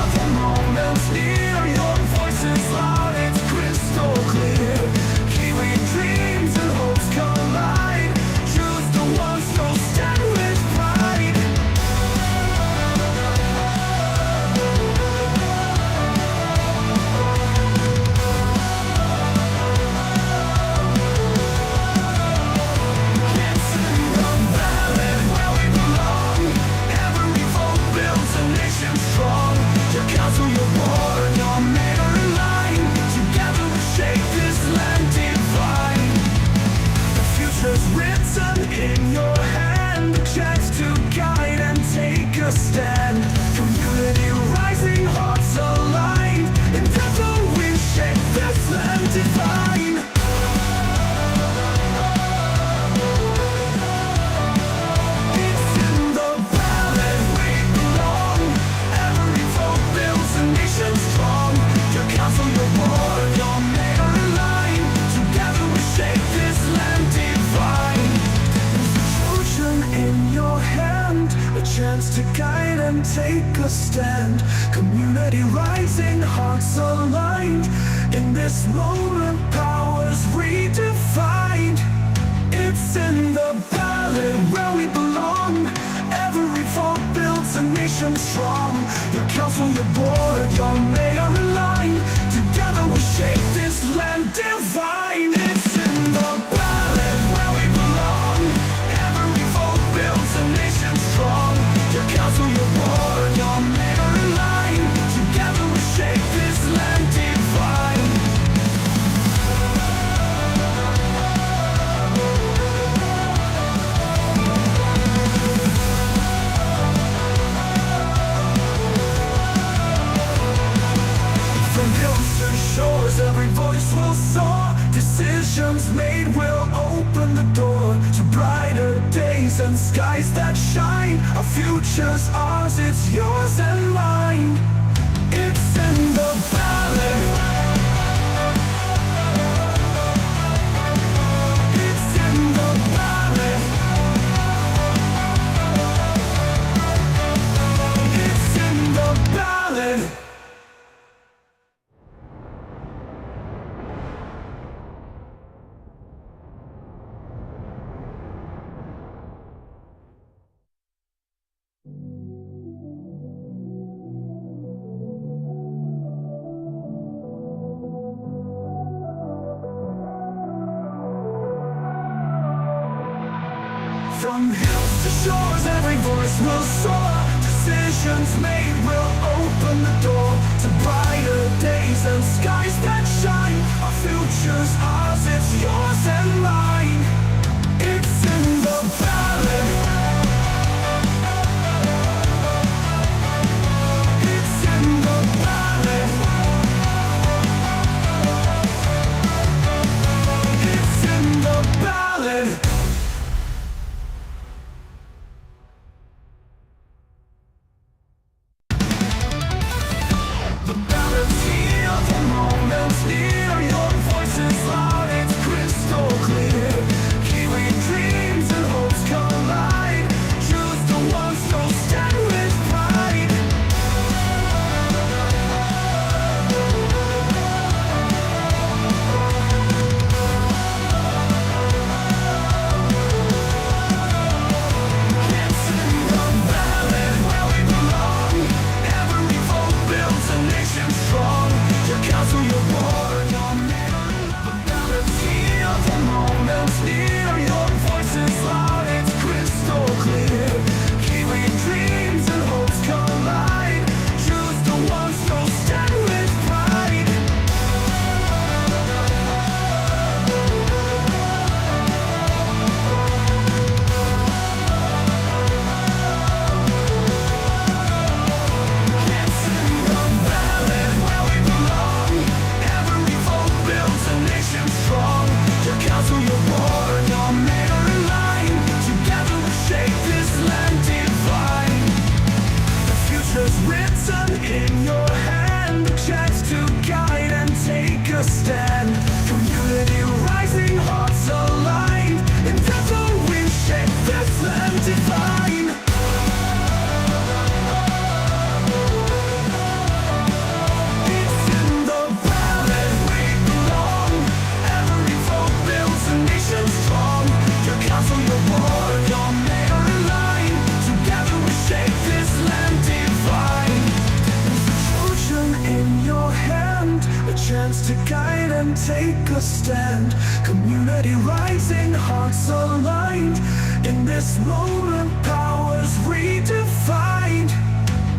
feel the moments near. Your voice is loud, it's crystal clear. Kiwi dreams and hopes collide. Choose the ones who'll stand with pride. It's in the ballot where we belong. Every vote builds a nation strong. Your council, your board, your mayor in line. Together we shape this land divine. The future's written in your hand. A chance to guide and take a stand. Community rising, hearts aligned. In total we shape this land divine. It's in the ballot we belong. Every vote builds a nation strong. Your council, your board, your mayor in line. Together we shape this land divine. There's a fortune in your hand, a chance to guide and take a stand. Community rising, hearts aligned. In this moment, powers redefined. It's in the ballot where we belong. Every vote builds a nation strong. Your council, your board, your mayor in line. Together we shape this land divine. It's in the ballot where we belong. Every vote builds a nation strong. Your council, your board, your mayor in line. Together we shape this land divine. From hills to shores, every voice will soar. Decisions made will open the door to brighter days and skies that shine. Our future's ours, it's yours and mine. It's in the ballot. It's in the ballot. It's in the ballot. From hills to shores, every voice will soar. Decisions made will open the door to brighter days and skies that shine. Our future's ours, it's yours and mine. It's in the ballot. It's in the ballot. It's in the ballot. The ballot's here, the moment's near. Your voice is loud, it's crystal clear. Kiwi dreams and hopes collide. Choose the ones who'll stand with pride. It's in the ballot where we belong. Every vote builds a nation strong. Your council, your board, your mayor in line. The ballot's here, the moment's near. Your voice is loud, it's crystal clear. Kiwi dreams and hopes collide. Choose the ones who'll stand with pride. It's in the ballot where we belong. Every vote builds a nation strong. Your council, your board, your mayor in line. Together we shape this land divine. The future's written in your hand. A chance to guide and take a stand. Community rising, hearts aligned. In total we shape this land divine. take a stand. Community rising, hearts aligned. In this moment, powers redefined.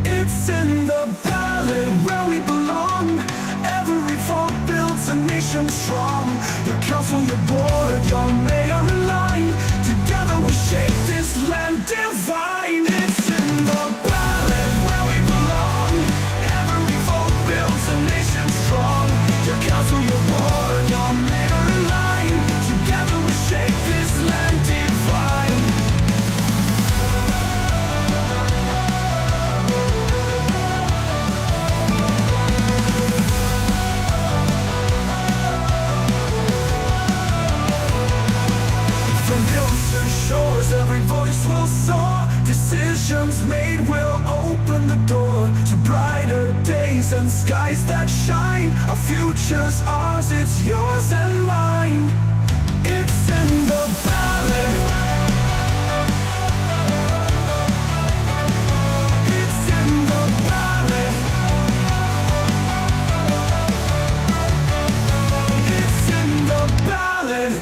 It's in the ballot where we belong. Every vote builds a nation strong. Your council, your board, your mayor aligned. Together we shape this land divine. It's in the ballot where we belong. Every vote builds a nation strong. Your council, your board, your mayor aligned. Together we shape this land divine. From hills to shores, every voice will soar. Decisions made will open the door to brighter days and skies that shine. Our future's ours, it's yours and mine. It's in the ballot. It's in the ballot. It's in the ballot.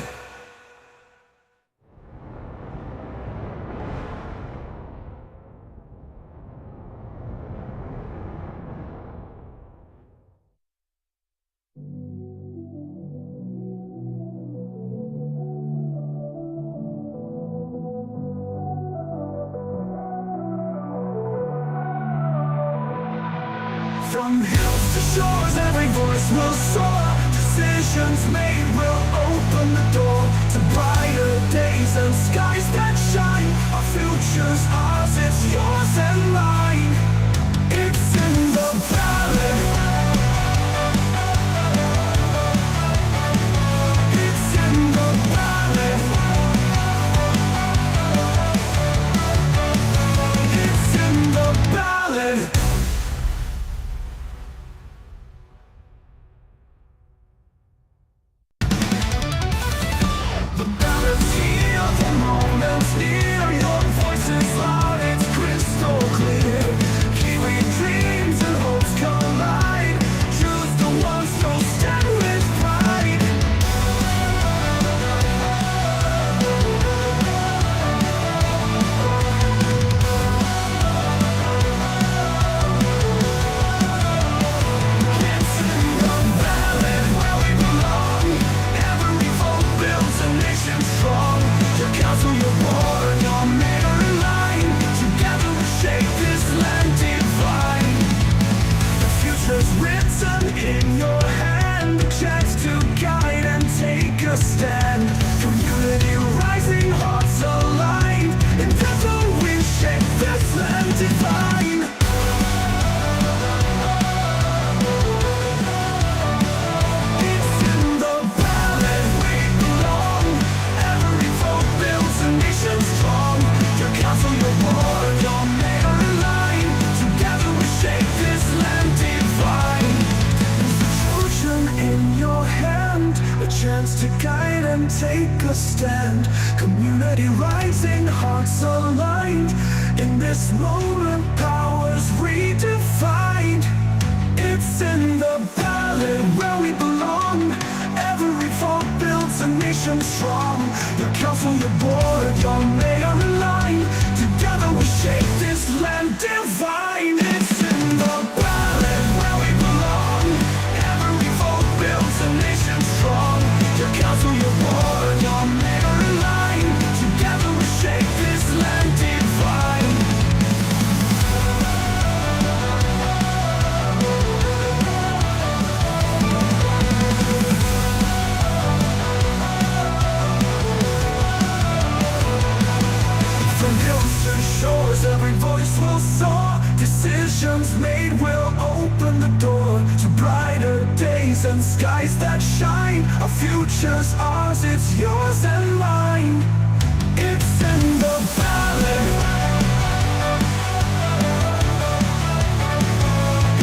From hills to shores, every voice will soar. Decisions made will open the door to brighter days and skies that shine. Our future's ours, it's yours and mine. It's in the ballot. It's in the ballot. It's in the ballot. Near, your voice is loud, it's crystal clear. Kiwi dreams and hopes collide. Choose the ones who'll stand with pride. It's in the ballot where we belong. Every vote builds a nation strong. Your council, your board, your mayor aligned. Together we shape this land divine. The future's written in your hand. A chance to guide and take a stand. Community rising, hearts aligned. And together we shape this land divine. It's in the ballot we belong. Every vote builds a nation strong. Your council, your board, your mayor aligned. Together we shape this land divine. There's a fortune in your hand, a chance to guide and take a stand. Community rising, hearts aligned. In this moment, powers redefined. It's in the ballot where we belong. Every vote builds a nation strong. Your council, your board, your mayor aligned. Together we shape this land divine. It's in the ballot where we belong. Every vote builds a nation strong. Your council, your board, your mayor aligned. Together we shape this land divine. From hills to shores, every voice will soar. Decisions made will open the door to brighter days and skies that shine. Our future's ours, it's yours and mine. It's in the ballot.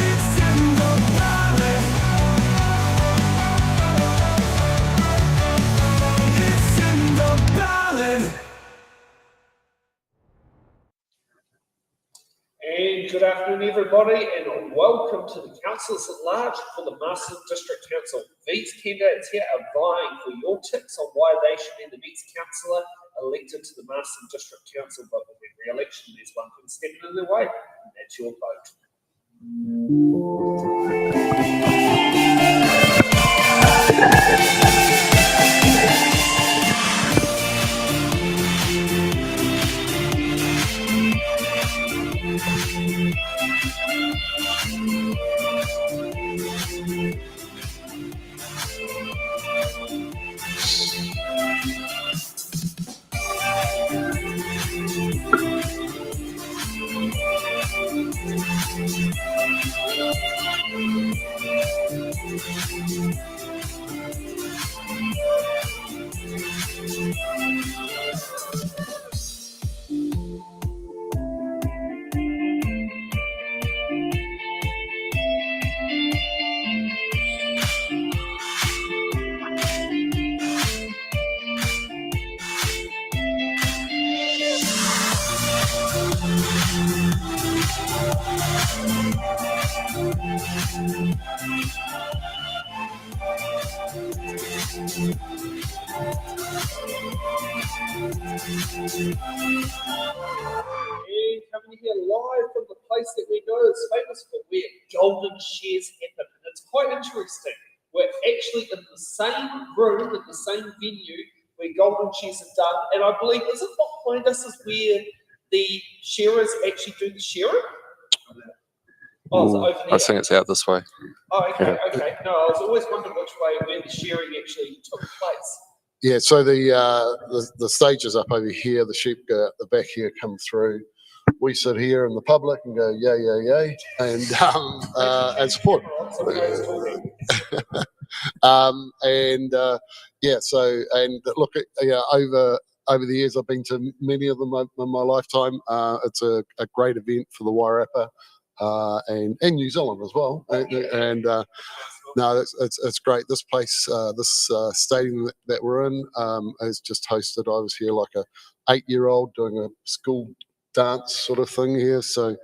It's in the ballot. It's in the ballot. And good afternoon, everybody, and welcome to the Councillors at Large for the Masterton District Council. These candidates here are vying for your tips on why they should be the next councillor elected to the Masterton District Council, but with every election, there's one thing standing in their way, and that's your vote. And coming here live from the place that we know is famous for where golden shares happen. And it's quite interesting. We're actually in the same room, in the same venue where golden shares are done. And I believe, is it behind us is where the sharers actually do the sharing? Oh, is it over there? I think it's out this way. Oh, okay, okay. No, I was always wondering which way where the sharing actually took place. Yeah, so the stage is up over here. The sheep go out the back here, come through. We sit here in the public and go yay, yay, yay, and support. Yeah, so and look at over the years I've been to many of them in my lifetime. It's a great event for the Wairarapa and New Zealand as well, no, it's great. This place, this stadium that we're in, has just hosted. I was here like a 8-year-old doing a school dance sort of thing here, so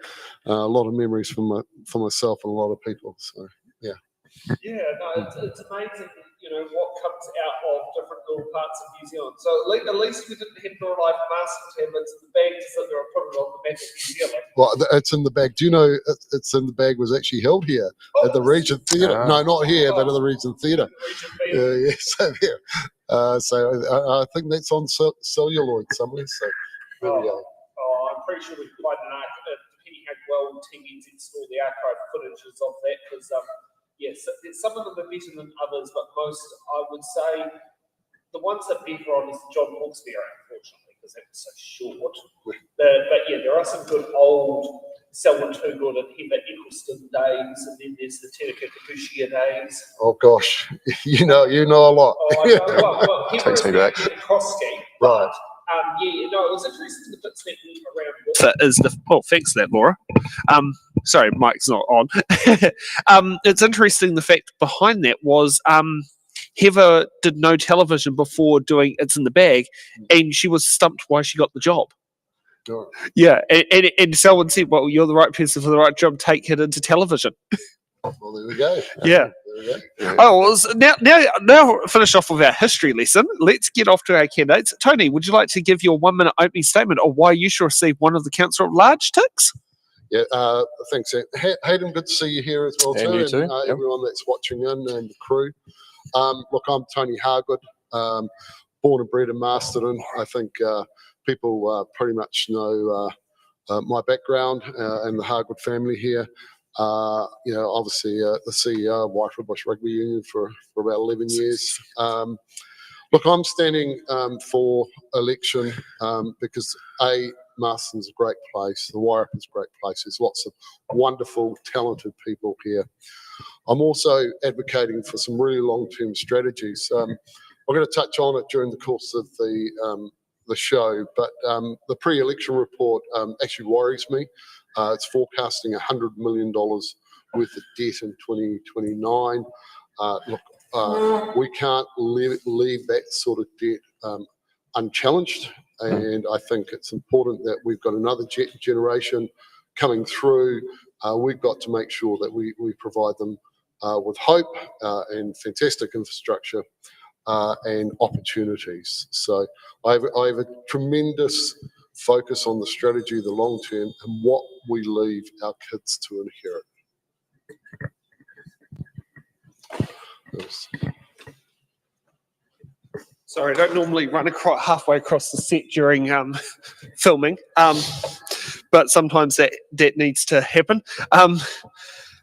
a lot of memories for myself and a lot of people. So yeah. Yeah, no, it's amazing. You know what comes out of different little parts of New Zealand. So at least we didn't have real life Masterton. It's in the bag to sit there and put it on the map of New Zealand. Well, it's in the bag. Do you know it's in the bag was actually held here at the Regent Theatre? No, not here, but at the Regent Theatre. Yeah, so there. So I think that's on celluloid somewhere. So there we go. I'm pretty sure we can find an archive, depending how well TV's install the archive footages of that, because yes, some of them are better than others, but most, I would say, the ones that beat on is the John Hawkesbury, unfortunately, because that was so short. But yeah, there are some good old Selwyn Toogood and Heather Eccleston days, and then there's the Tenika Kapushia days. Oh gosh, you know a lot. Oh, I know. Well, Takes me back. Right. Yeah, no, it was interesting the bits that went around. That is thanks for that, Laura. Sorry, Mike's not on. It's interesting. The fact behind that was Heather did no television before doing It's in the Bag, and she was stumped why she got the job. Sure. Yeah, and someone said, "Well, you're the right person for the right job. Take it into television." Well, there we go. Yeah. There we go. Oh, well, now finish off with our history lesson. Let's get off to our candidates. Tony, would you like to give your 1-minute opening statement on why you should receive one of the Councillor at Large ticks? Yeah, thanks, Hayden. Good to see you here as well, and too. You too. And everyone that's watching in and the crew. Look, I'm Tony Hargood, born and bred in Masterton. I think people pretty much know my background and the Hargood family here. Obviously the CEO of Wairarapa Bush Rugby Union for about 11 years. Look, I'm standing for election because Masterton's a great place, the Wairarapa's a great place. There's lots of wonderful, talented people here. I'm also advocating for some really long-term strategies. I'm going to touch on it during the course of the show, but the pre-election report actually worries me. It's forecasting $100 million worth of debt in 2029. We can't leave that sort of debt unchallenged, and I think it's important that we've got another generation coming through, we've got to make sure that we provide them with hope and fantastic infrastructure and opportunities. So I have a tremendous focus on the strategy, the long term, and what we leave our kids to inherit. Yes. Sorry, I don't normally run halfway across the set during filming, but sometimes that needs to happen.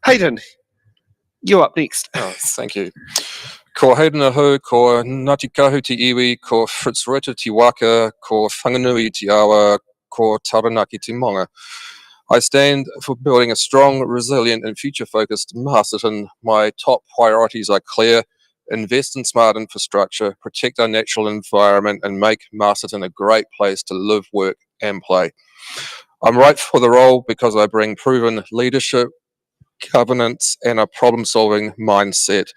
Hayden, you're up next. Oh, thank you. Ko Hayden ahu, ko Ngāti Kahu te iwi, ko Fitzroy te waka, ko Whanganui te awa, ko Taranaki te monga. I stand for building a strong, resilient and future-focused Masterton. My top priorities are clear: invest in smart infrastructure, protect our natural environment, and make Masterton a great place to live, work, and play. I'm right for the role because I bring proven leadership, governance, and a problem-solving mindset.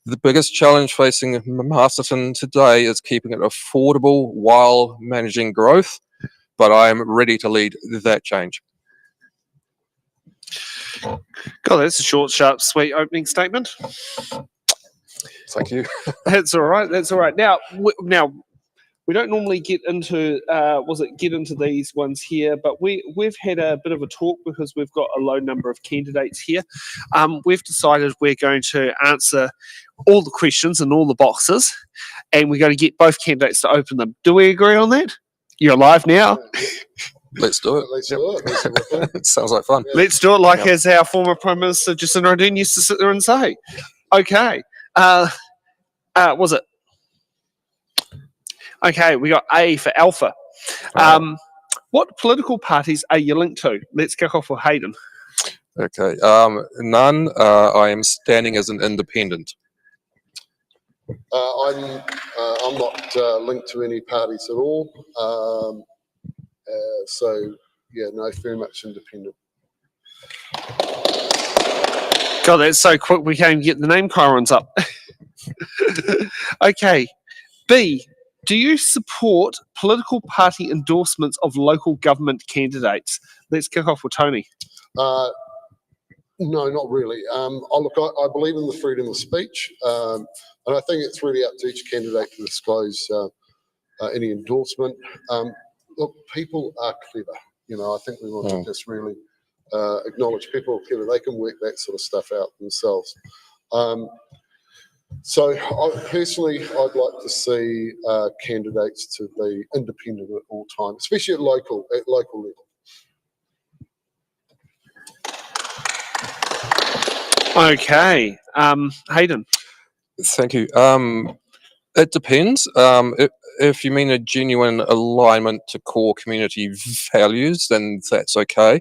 The biggest challenge facing Masterton today is keeping it affordable while managing growth, but I am ready to lead that change. God, that's a short, sharp, sweet opening statement. Thank you. That's all right. That's all right. Now, we don't normally get into these ones here, but we've had a bit of a talk because we've got a low number of candidates here. We've decided we're going to answer all the questions in all the boxes, and we're going to get both candidates to open them. Do we agree on that? You're live now. Let's do it. Let's do it. It sounds like fun. Let's do it like as our former Prime Minister Jacinda Ardern used to sit there and say. Okay. Was it? Okay, we got A for Alpha. What political parties are you linked to? Let's kick off with Hayden. Okay. None. I am standing as an independent. I'm not linked to any parties at all. So yeah, no, very much independent. God, that's so quick. We can't even get the name chirons up. Okay. B. Do you support political party endorsements of local government candidates? Let's kick off with Tony. No, not really. I believe in the freedom of speech, and I think it's really up to each candidate to disclose any endorsement. Look, people are clever. You know, I think we want to just really acknowledge people are clever. They can work that sort of stuff out themselves. So personally, I'd like to see candidates to be independent at all times, especially at local level. Okay. Hayden. Thank you. It depends. If you mean a genuine alignment to core community values, then that's okay.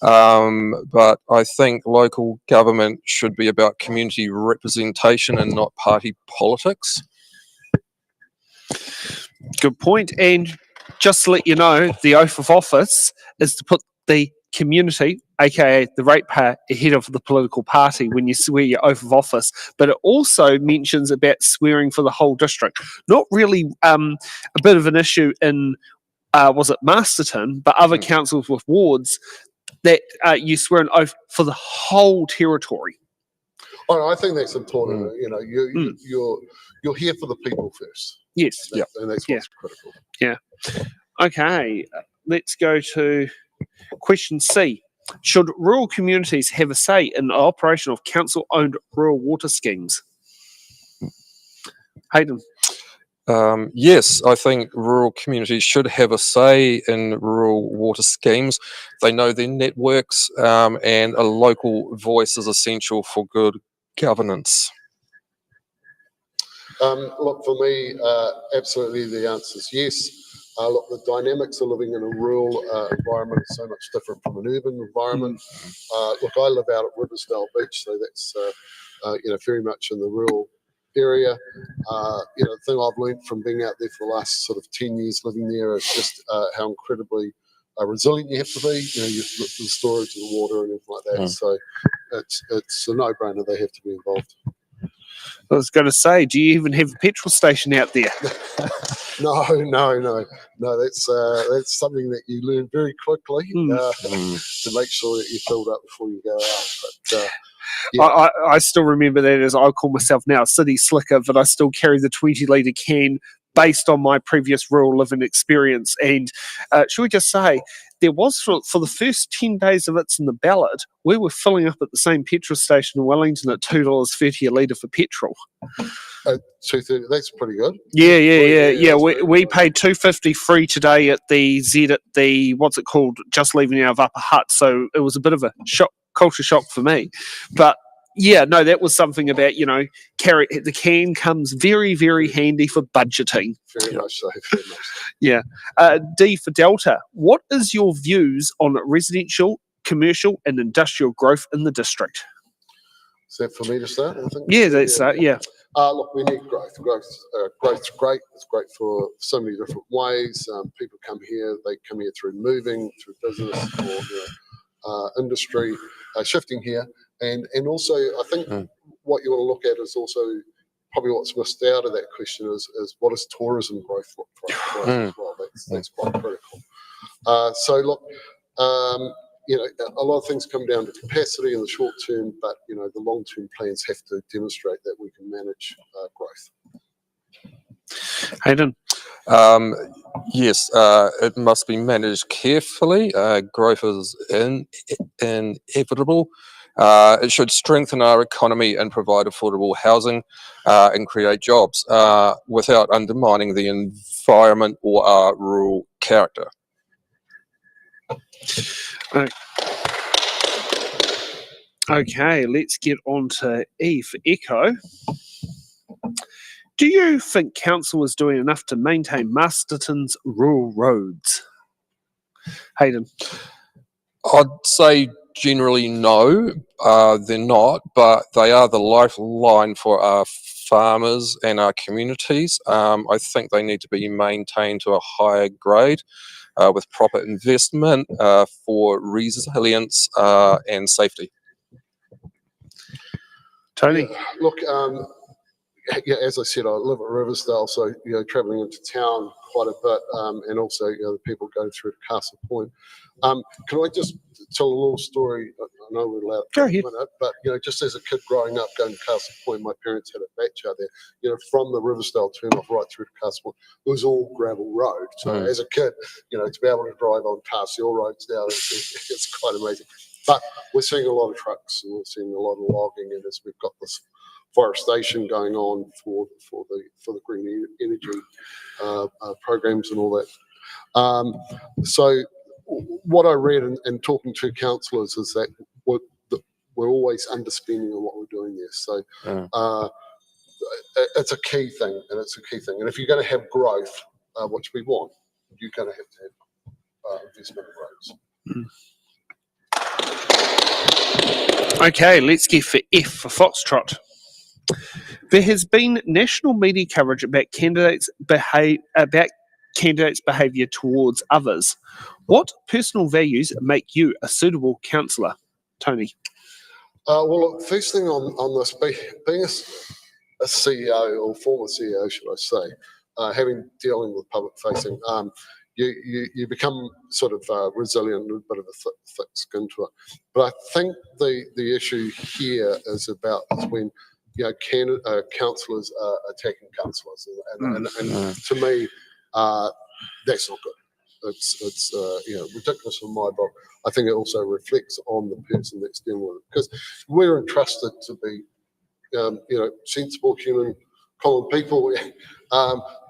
But I think local government should be about community representation and not party politics. Good point. And just to let you know, the oath of office is to put the community, aka the ratepayer, ahead of the political party when you swear your oath of office. But it also mentions about swearing for the whole district. Not really a bit of an issue in, was it Masterton, but other councils with wards that you swear an oath for the whole territory. Oh, I think that's important. You know, you're here for the people first. Yes. And that's what's critical. Yeah. Okay. Let's go to question C. Should rural communities have a say in the operation of council-owned rural water schemes? Hayden. Yes, I think rural communities should have a say in rural water schemes. They know their networks, and a local voice is essential for good governance. Look, for me, absolutely the answer is yes. Look, the dynamics of living in a rural environment is so much different from an urban environment. Look, I live out at Riversdale Beach, so that's very much in the rural area. The thing I've learned from being out there for the last sort of 10 years living there is just how incredibly resilient you have to be. You know, the storage of the water and everything like that. So it's a no-brainer. They have to be involved. I was going to say, do you even have a petrol station out there? No. That's something that you learn very quickly to make sure that you're filled up before you go out. But yeah. I still remember that as I call myself now a city slicker, but I still carry the 20-litre can based on my previous rural living experience. And should we just say, there was for the first 10 days of It's in the Ballot, we were filling up at the same petrol station in Wellington at $2.30 a litre for petrol. $2.30, that's pretty good. Yeah. We paid $2.50 free today at the what's it called, just leaving out of Upper Hutt. So it was a bit of a culture shock for me. But yeah, no, that was something about, the can comes very, very handy for budgeting. Very much so. Yeah. D for Delta, what is your views on residential, commercial and industrial growth in the district? Is that for me to start? I think? Yeah, that's yeah. Look, we need growth. Growth's great. It's great for so many different ways. People come here. They come here through moving, through business, or industry, shifting here. And also, I think what you want to look at is also probably what's missed out of that question is what does tourism growth look like as well? That's quite critical. So look, a lot of things come down to capacity in the short term, but the long-term plans have to demonstrate that we can manage growth. Hayden? Yes, it must be managed carefully. Growth is inevitable. It should strengthen our economy and provide affordable housing and create jobs without undermining the environment or our rural character. Okay, let's get on to E for Echo. Do you think council is doing enough to maintain Masterton's rural roads? Hayden? I'd say generally no, they're not, but they are the lifeline for our farmers and our communities. I think they need to be maintained to a higher grade with proper investment for resilience and safety. Tony? Yeah, look, as I said, I live at Riversdale, so travelling into town quite a bit, and also the people go through to Castle Point. Can I just tell a little story? I know we're allowed to take a minute, but just as a kid growing up going to Castle Point, my parents had a backyard there. From the Riversdale turn-off right through to Castle Point, it was all gravel road. So as a kid, to be able to drive on tar seal roads now, it's quite amazing. But we're seeing a lot of trucks and we're seeing a lot of logging, and as we've got this forestation going on for the green energy programs and all that. So what I read and talking to councillors is that we're always underspending on what we're doing there. So it's a key thing, and if you're going to have growth, which we want, you're going to have investment in roads. Okay, let's get for F for Foxtrot. There has been national media coverage about candidates' behaviour towards others. What personal values make you a suitable councillor? Tony? Well, look, first thing on this, being a CEO, or former CEO, should I say, dealing with public facing, you become sort of resilient, a bit of a thick skin to it. But I think the issue here is when councillors are attacking councillors, and to me, that's not good. It's ridiculous in my book. I think it also reflects on the person that's dealing with it, because we're entrusted to be, sensible, human, common people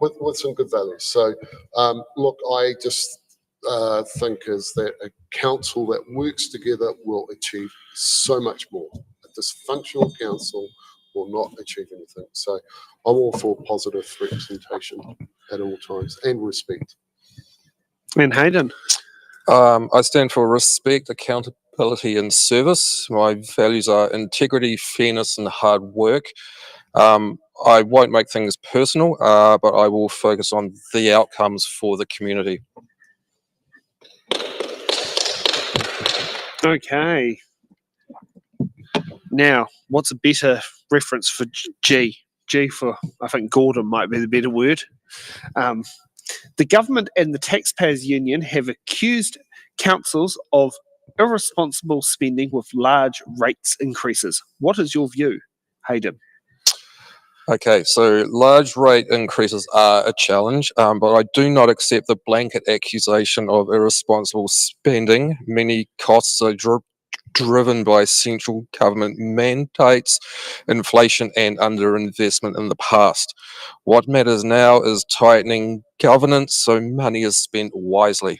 with some good values. So, look, I just think is that a council that works together will achieve so much more. A dysfunctional council will not achieve anything. So I'm all for positive representation at all times and respect. And Hayden? I stand for respect, accountability and service. My values are integrity, fairness and hard work. I won't make things personal, but I will focus on the outcomes for the community. Okay. Now, what's a better reference for G? G for, I think Gordon might be the better word. The government and the Taxpayers Union have accused councils of irresponsible spending with large rates increases. What is your view, Hayden? Okay, so large rate increases are a challenge, but I do not accept the blanket accusation of irresponsible spending. Many costs are driven by central government mandates, inflation, and underinvestment in the past. What matters now is tightening governance so money is spent wisely.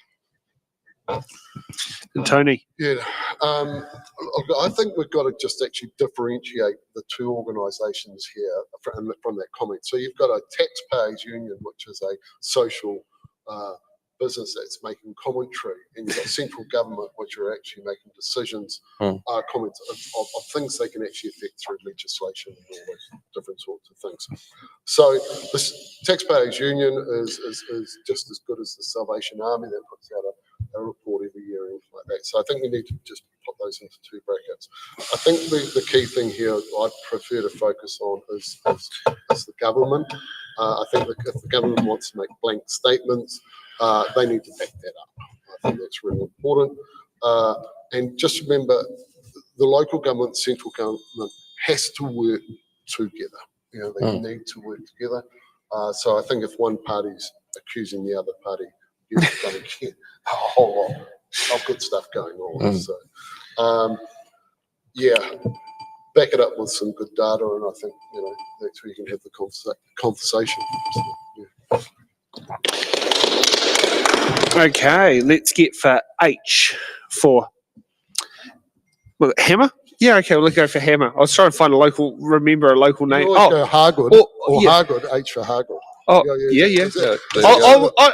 And Tony? Yeah, look, I think we've got to just actually differentiate the two organisations here from that comment. So you've got a taxpayers union, which is a social business that's making commentary, and you've got central government, which are actually making decisions, comments of things they can actually affect through legislation and all those different sorts of things. So this taxpayers union is just as good as the Salvation Army that puts out a report every year and like that. So I think we need to just put those into two brackets. I think the key thing here I'd prefer to focus on is the government. I think that if the government wants to make blank statements, they need to back that up. I think that's really important. And just remember, the local government, central government has to work together. You know, they need to work together. So I think if one party's accusing the other party, you're going to get a whole lot of good stuff going on. So, yeah, back it up with some good data, and I think, you know, that's where you can have the conversation. Okay, let's get for H for Hammer. Yeah, okay, we'll go for Hammer. I was trying to find a local name. You go Hargood or yeah. Hargood, H for Hargood. Oh, yeah.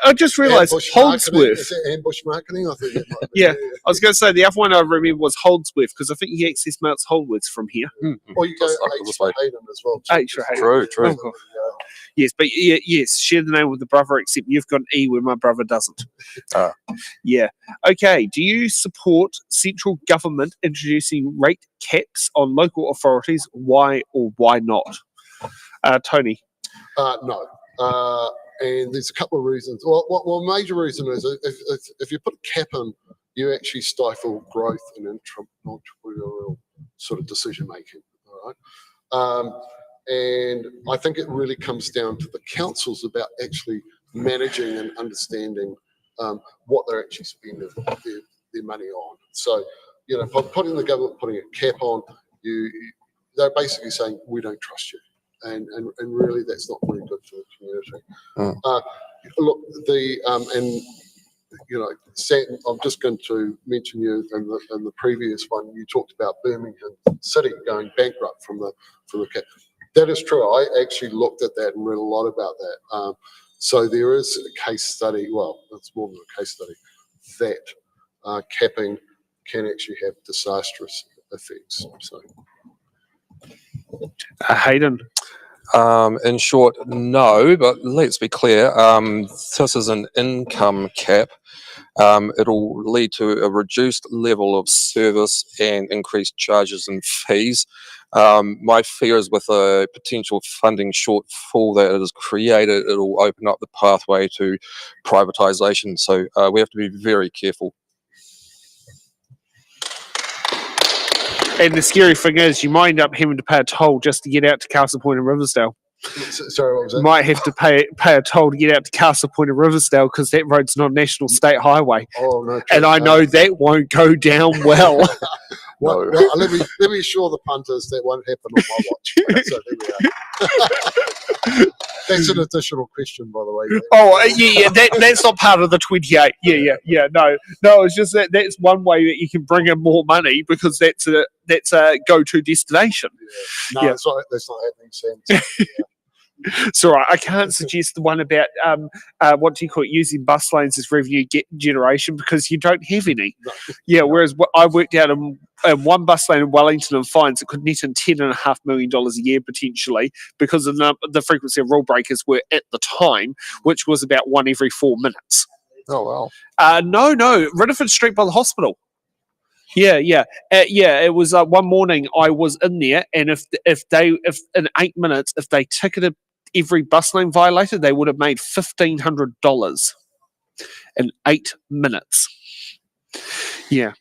I just realised Holdsworth. Is that ambush marketing? I think that might be. Yeah, I was going to say the other one I remember was Holdsworth, because I think you access Mount Holdsworth from here. Or you go H for Hayden as well. H for Hayden. True. Oh, yes, but yes, share the name with the brother, except you've got an E where my brother doesn't. Yeah. Okay, do you support central government introducing rate caps on local authorities? Why or why not? Tony? No. And there's a couple of reasons. Well, major reason is if you put a cap in, you actually stifle growth and entrepreneurial sort of decision making. All right. And I think it really comes down to the councils about actually managing and understanding what they're actually spending their money on. So, you know, by putting a cap on, they're basically saying we don't trust you. And really, that's not very good for the community. Look, and you know, I'm just going to mention you in the previous one. You talked about Birmingham City going bankrupt from the cap. That is true. I actually looked at that and read a lot about that. So there is a case study. Well, it's more than a case study that capping can actually have disastrous effects. So, Hayden. In short, no, but let's be clear. This is an income cap. It'll lead to a reduced level of service and increased charges and fees. My fear is with a potential funding shortfall that it is created, it'll open up the pathway to privatisation. So we have to be very careful. And the scary thing is, you might end up having to pay a toll just to get out to Castle Point and Riversdale. Sorry, what was that? You might have to pay a toll to get out to Castle Point and Riversdale because that road's not a national state highway. Oh no! And I know that won't go down well. Well, let me assure the punters that won't happen on my watch. So there we are. That's an additional question, by the way. Oh, yeah, that's not part of the 28. Yeah. No, it's just that's one way that you can bring in more money because that's a go-to destination. Yeah. No, that's not happening, Sam. Yeah. It's all right. I can't suggest the one about what do you call it, using bus lanes as revenue generation because you don't have any. No. Yeah, whereas I worked out in one bus lane in Wellington and fines, it could net in $10.5 million a year potentially because of the frequency of rule breakers were at the time, which was about 1 every 4 minutes. Oh, wow. No, Ridderford Street by the hospital. Yeah. It was one morning I was in there, and if in 8 minutes, if they ticketed every bus lane violator, they would have made $1,500 in 8 minutes. Yeah.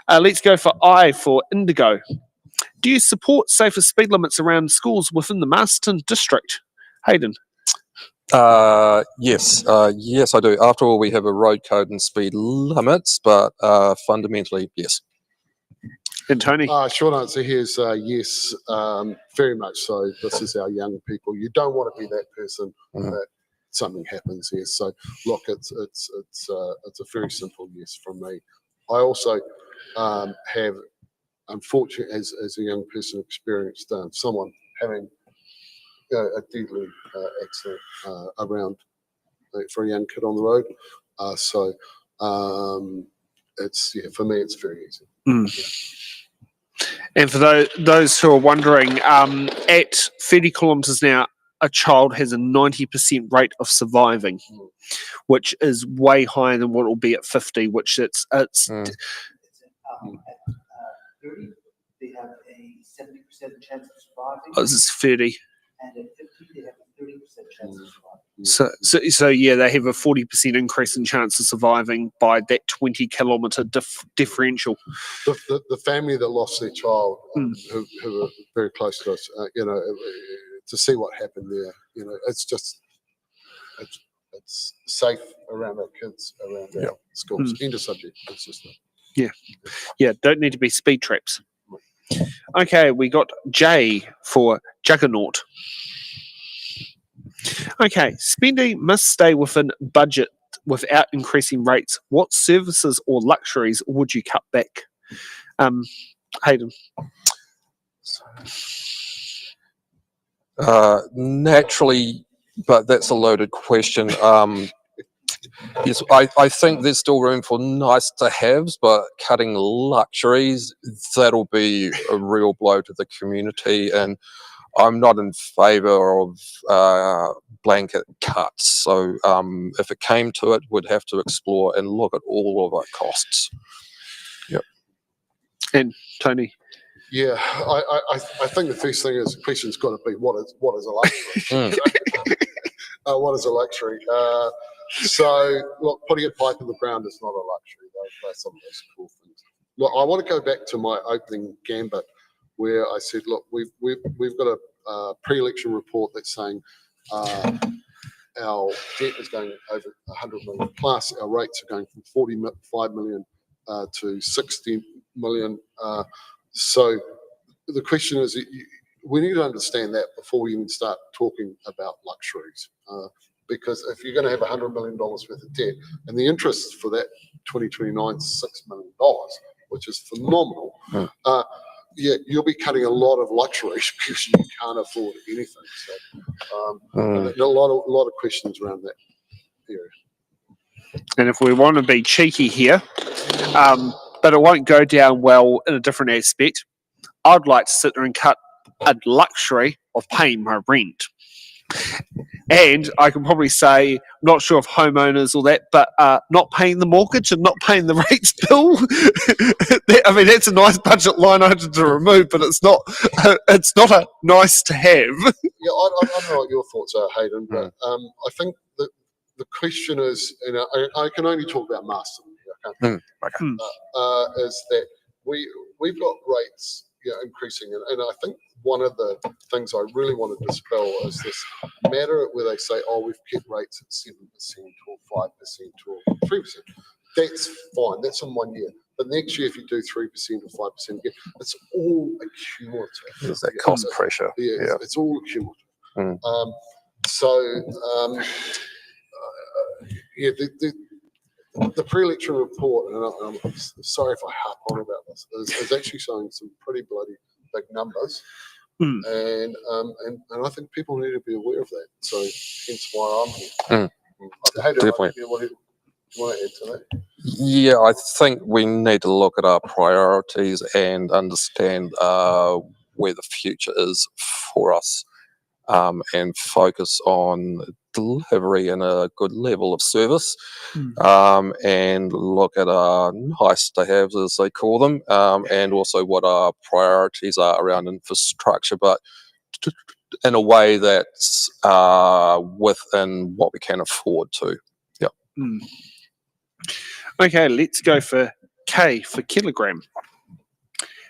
Let's go for I for Indigo. Do you support safer speed limits around schools within the Masterton district? Hayden. Yes, I do. After all, we have a road code and speed limits, but fundamentally, yes. And Tony. Short answer here is yes, very much so. This is our young people. You don't want to be that person that something happens here. So look, it's a very simple yes from me. I also have, unfortunately, as a young person, experienced someone having a deadly accident around for a young kid on the road. It's for me, it's very easy. And for those who are wondering, at 30 kilometres now, a child has a 90% rate of surviving, which is way higher than what it will be at 50, which it's At 30, they have a 70% chance of surviving, this is 30. and at 50, they have a 30% chance of surviving. So yeah, they have a 40% increase in chance of surviving by that 20 kilometre differential. The family that lost their child, who were very close to us, to see what happened there, it's just it's safe around our kids, around our schools. End of subject. It's just Don't need to be speed traps. Okay, we got J for Juggernaut. Okay, spending must stay within budget without increasing rates. What services or luxuries would you cut back? Hayden. Naturally, but that's a loaded question. Yes, I think there's still room for nice to haves, but cutting luxuries, that'll be a real blow to the community. And I'm not in favour of blanket cuts. So if it came to it, we'd have to explore and look at all of our costs. Yep. And Tony. Yeah, I think the first thing is the question's got to be what is a luxury? What is a luxury? So look, putting a pipe in the ground is not a luxury. That's some of those cool things. Look, I want to go back to my opening gambit where I said, look, we've got a pre-election report that's saying our debt is going over 100 million plus. Our rates are going from 45 million to 60 million. So the question is, we need to understand that before we even start talking about luxuries. Because if you're going to have $100 million worth of debt, and the interest for that 2029 is $6 million, which is phenomenal, you'll be cutting a lot of luxuries because you can't afford anything. So a lot of questions around that area. And if we want to be cheeky here, but it won't go down well in a different aspect, I'd like to sit there and cut a luxury of paying my rent. And I can probably say, not sure if homeowners or that, but not paying the mortgage and not paying the rates bill. I mean, that's a nice budget line item to remove, but it's not a nice to have. Yeah, I don't know what your thoughts are, Hayden, but I think that the question is, and I can only talk about Masterton here, is that we've got rates increasing, and I think one of the things I really want to dispel is this matter where they say, oh, we've kept rates at 7% or 5% or 3%. That's fine, that's in 1 year. But next year, if you do 3% or 5% again, it's all accumulative. There's that cost pressure. Yeah, it's all accumulative. The pre-election report, and I'm sorry if I harp on about this, is actually showing some pretty bloody big numbers, and I think people need to be aware of that. So hence why I'm here. Definitely. Do you want to add to that? Yeah, I think we need to look at our priorities and understand where the future is for us, and focus on delivery and a good level of service, Mm. and look at nice to have, as they call them, and also what our priorities are around infrastructure, but in a way that's within what we can afford to. Mm. Okay, let's go for K for kilogram.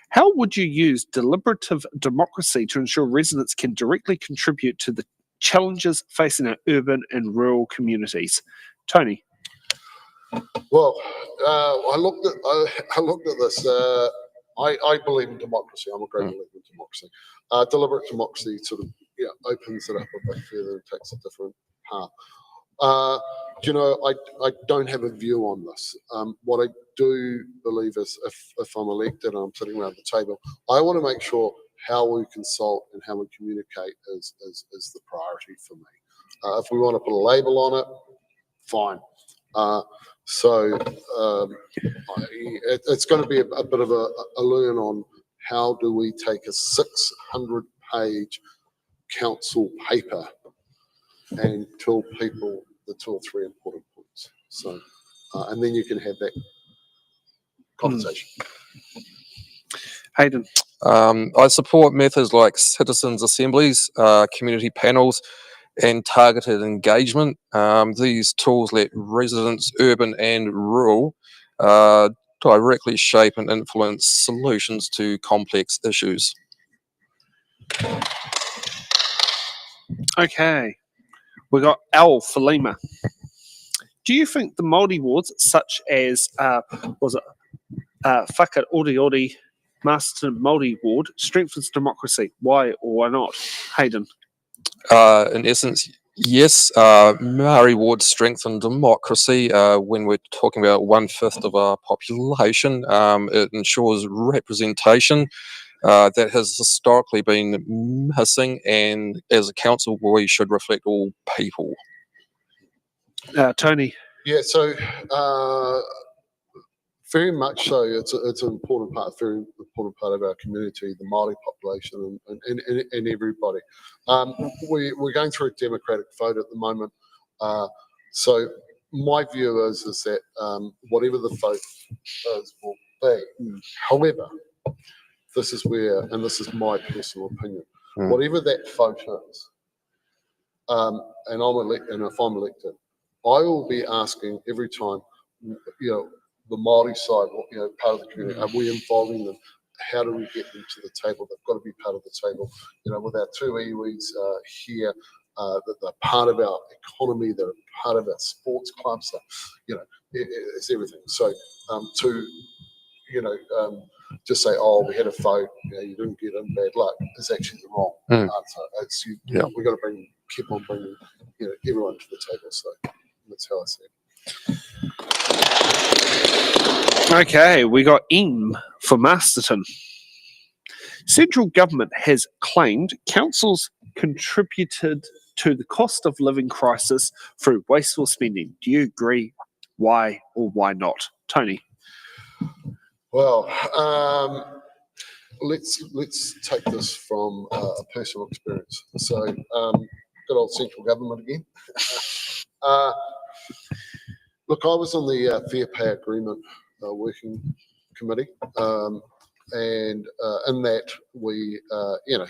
How would you use deliberative democracy to ensure residents can directly contribute to the challenges facing our urban and rural communities? Tony. Well, I looked at this. I believe in democracy. I'm a great believer in democracy. Deliberate democracy sort of opens it up a bit further and takes a different path. I don't have a view on this. What I do believe is if I'm elected and I'm sitting around the table, I want to make sure how we consult and how we communicate is the priority for me. If we want to put a label on it, fine. It's going to be a bit of a learn on how do we take a 600-page council paper and tell people the 2 or 3 important points. So, and then you can have that conversation. Hayden. I support methods like citizens' assemblies, community panels, and targeted engagement. These tools let residents, urban and rural, directly shape and influence solutions to complex issues. Okay, we got L for Lima. Do you think the Māori wards, such as Whaka Ori Ori Masterton Māori ward, strengthens democracy? Why or why not? Hayden. In essence, yes, Maori wards strengthen democracy. When we're talking about 1/5 of our population, it ensures representation that has historically been missing, and as a council, we should reflect all people. Tony. Yeah, so very much so. It's an important part, very important part of our community, the Māori population and everybody. We're going through a democratic vote at the moment. So my view is that whatever the vote is will be. However, this is where, and this is my personal opinion, whatever that vote is, and if I'm elected, I will be asking every time, the Māori side, part of the community, are we involving them? How do we get them to the table? They've got to be part of the table. With our 2 iwis here, that they're part of our economy, they're part of our sports clubs. It's everything. So just say, oh, we had a vote, you didn't get in, bad luck, is actually the wrong answer. We've got to keep on bringing everyone to the table. So that's how I see it. Okay, we got M for Masterton. Central government has claimed councils contributed to the cost of living crisis through wasteful spending. Do you agree? Why or why not? Tony. Well, let's take this from a personal experience. So, good old central government again. Look, I was on the Fair Pay Agreement working committee, and in that we had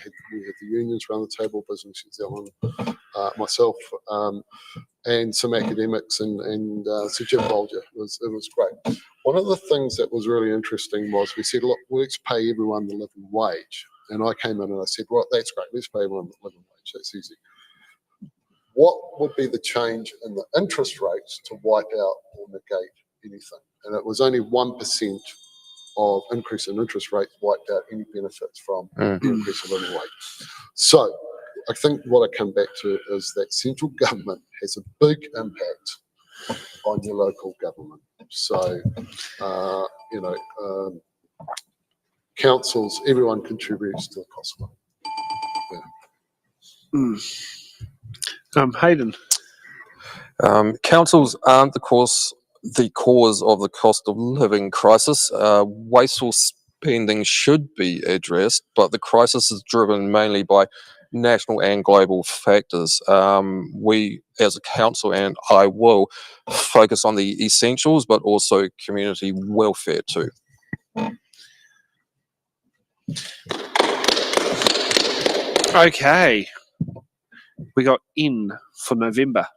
the unions around the table, Business New Zealand, myself, and some academics, and Sir Jim Bolger. It was great. One of the things that was really interesting was we said, look, let's pay everyone the living wage. And I came in and I said, well, that's great. Let's pay everyone the living wage. That's easy. What would be the change in the interest rates to wipe out or negate anything? And it was only 1% of increase in interest rates wiped out any benefits from the increase of living wage. So I think what I come back to is that central government has a big impact on your local government. So, councils, everyone contributes to the cost of living. Hayden. Councils aren't the cause of the cost of living crisis. Wasteful spending should be addressed, but the crisis is driven mainly by national and global factors. We, as a council, and I will focus on the essentials, but also community welfare too. Okay. We got in for November.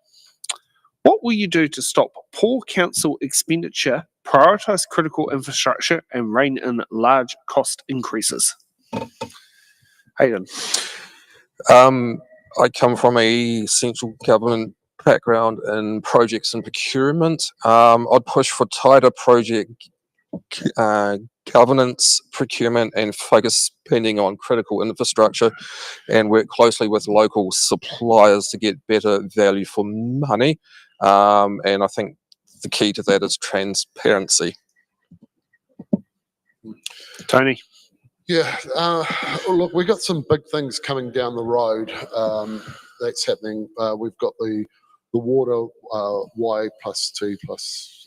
What will you do to stop poor council expenditure, prioritise critical infrastructure, and rein in large cost increases? Hayden. I come from a central government background in projects and procurement. I'd push for tighter project governance, procurement, and focus spending on critical infrastructure, and work closely with local suppliers to get better value for money. And I think the key to that is transparency. Tony. Yeah, look, we've got some big things coming down the road that's happening. We've got the water, Y plus T plus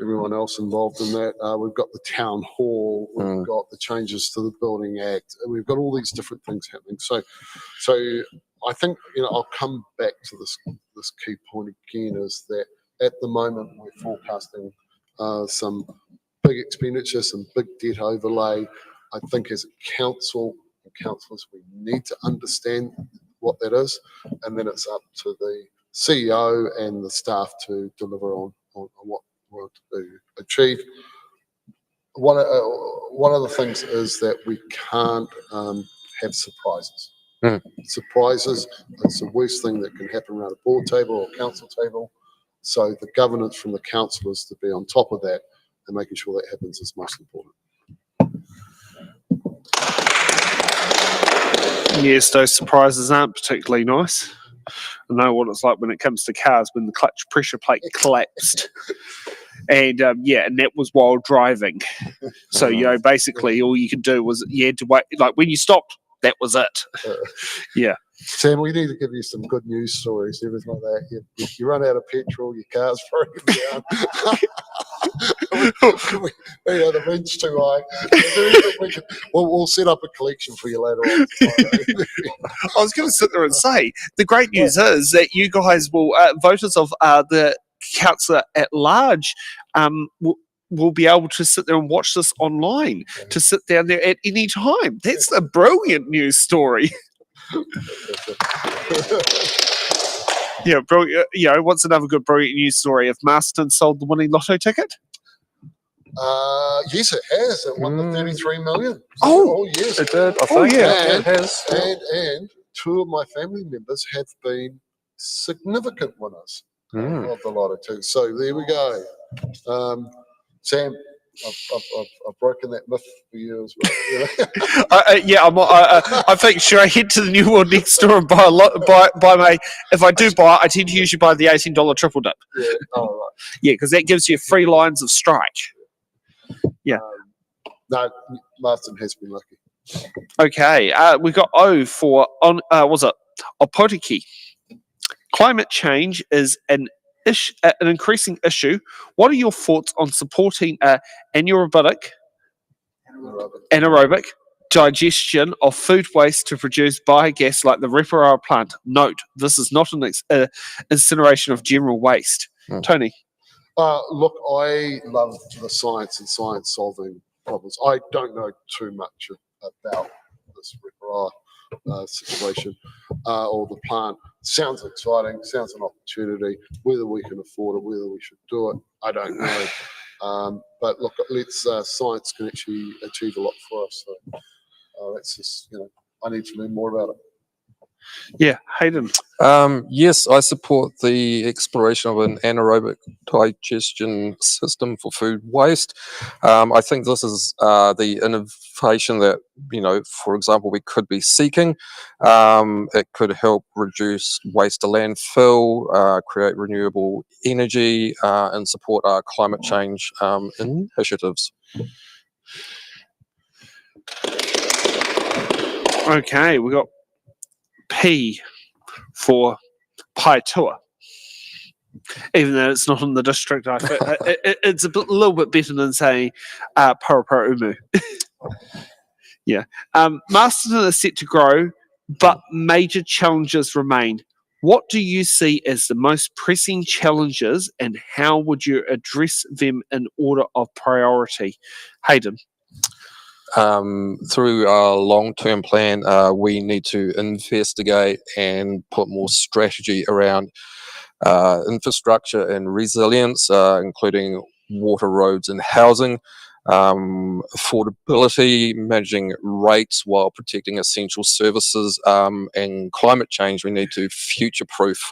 everyone else involved in that. We've got the town hall. We've got the changes to the Building Act. We've got all these different things happening. So I think, I'll come back to this key point again, is that at the moment we're forecasting some big expenditure, some big debt overlay. I think as a council and councillors, we need to understand what that is, and then it's up to the CEO and the staff to deliver on what we want to achieve. One of the things is that we can't have surprises. Surprises, it's the worst thing that can happen around a board table or council table. So the governance from the councillors to be on top of that and making sure that happens is most important. Yes, those surprises aren't particularly nice. I know what it's like when it comes to cars, when the clutch pressure plate collapsed. And and that was while driving. So, basically all you could do was you had to wait. Like when you stopped, that was it. Yeah. Sam, we need to give you some good news stories, everything like that. You run out of petrol, your car's broken down. The rent's too high. We'll set up a collection for you later on. I was going to sit there and say, the great news is that you guys will, voters of the councillor at large, will be able to sit there and watch this online, to sit down there at any time. That's a brilliant news story. Yeah, brilliant. What's another good brilliant news story? If Masterton sold the winning lotto ticket? Yes, it has. It won the 33 million. Oh, yes, It did, I think. And, it has. and two of my family members have been significant winners of the lotto too. So there we go. Sam, I've broken that myth for you as well. I think should I head to the New World next door and buy a lot? Buy my. If I do buy, I tend to usually buy the $18 triple dip. Yeah. Oh, right. Yeah, because that gives you 3 lines of strike. Yeah. No, Martin has been lucky. Okay. We got O for was it Opotiki? Climate change is an increasing issue. What are your thoughts on supporting anaerobic digestion of food waste to produce biogas like the Reparara plant? Note, this is not an incineration of general waste. Tony? Look, I love the science and science solving problems. I don't know too much about this Reparara situation or the plant. Sounds exciting, sounds an opportunity. Whether we can afford it, whether we should do it, I don't know. But look, science can actually achieve a lot for us. So that's just, I need to learn more about it. Yeah, Hayden. Yes, I support the exploration of an anaerobic digestion system for food waste. I think this is the innovation that, for example, we could be seeking. It could help reduce waste to landfill, create renewable energy, and support our climate change initiatives. Okay, we got P for Paitua. Even though it's not in the district, it's a little bit better than saying Paraparaumu. Yeah. Masterton is set to grow but major challenges remain. What do you see as the most pressing challenges, and how would you address them in order of priority? Hayden. Through our long-term plan, we need to investigate and put more strategy around infrastructure and resilience, including water, roads, and housing. Affordability, managing rates while protecting essential services, and climate change. We need to future-proof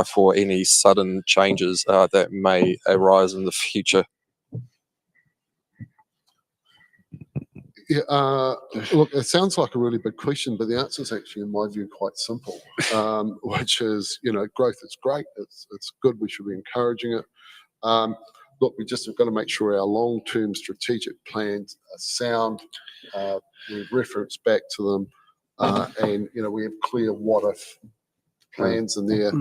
for any sudden changes that may arise in the future. Yeah, look, it sounds like a really big question, but the answer is actually, in my view, quite simple, which is, growth is great. It's good. We should be encouraging it. Look, we just have got to make sure our long-term strategic plans are sound. We reference back to them, and we have clear what-if plans in there.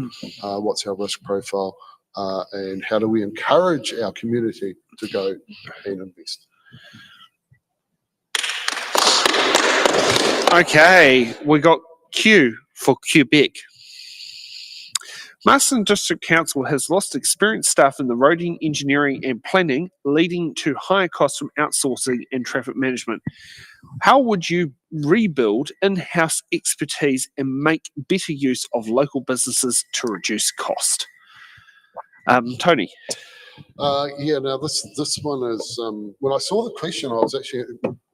What's our risk profile, and how do we encourage our community to go and invest? Okay, we got Q for Quebec. Masterton District Council has lost experienced staff in the roading, engineering and planning, leading to higher costs from outsourcing and traffic management. How would you rebuild in-house expertise and make better use of local businesses to reduce cost? Tony. Now this one is, when I saw the question, I was actually a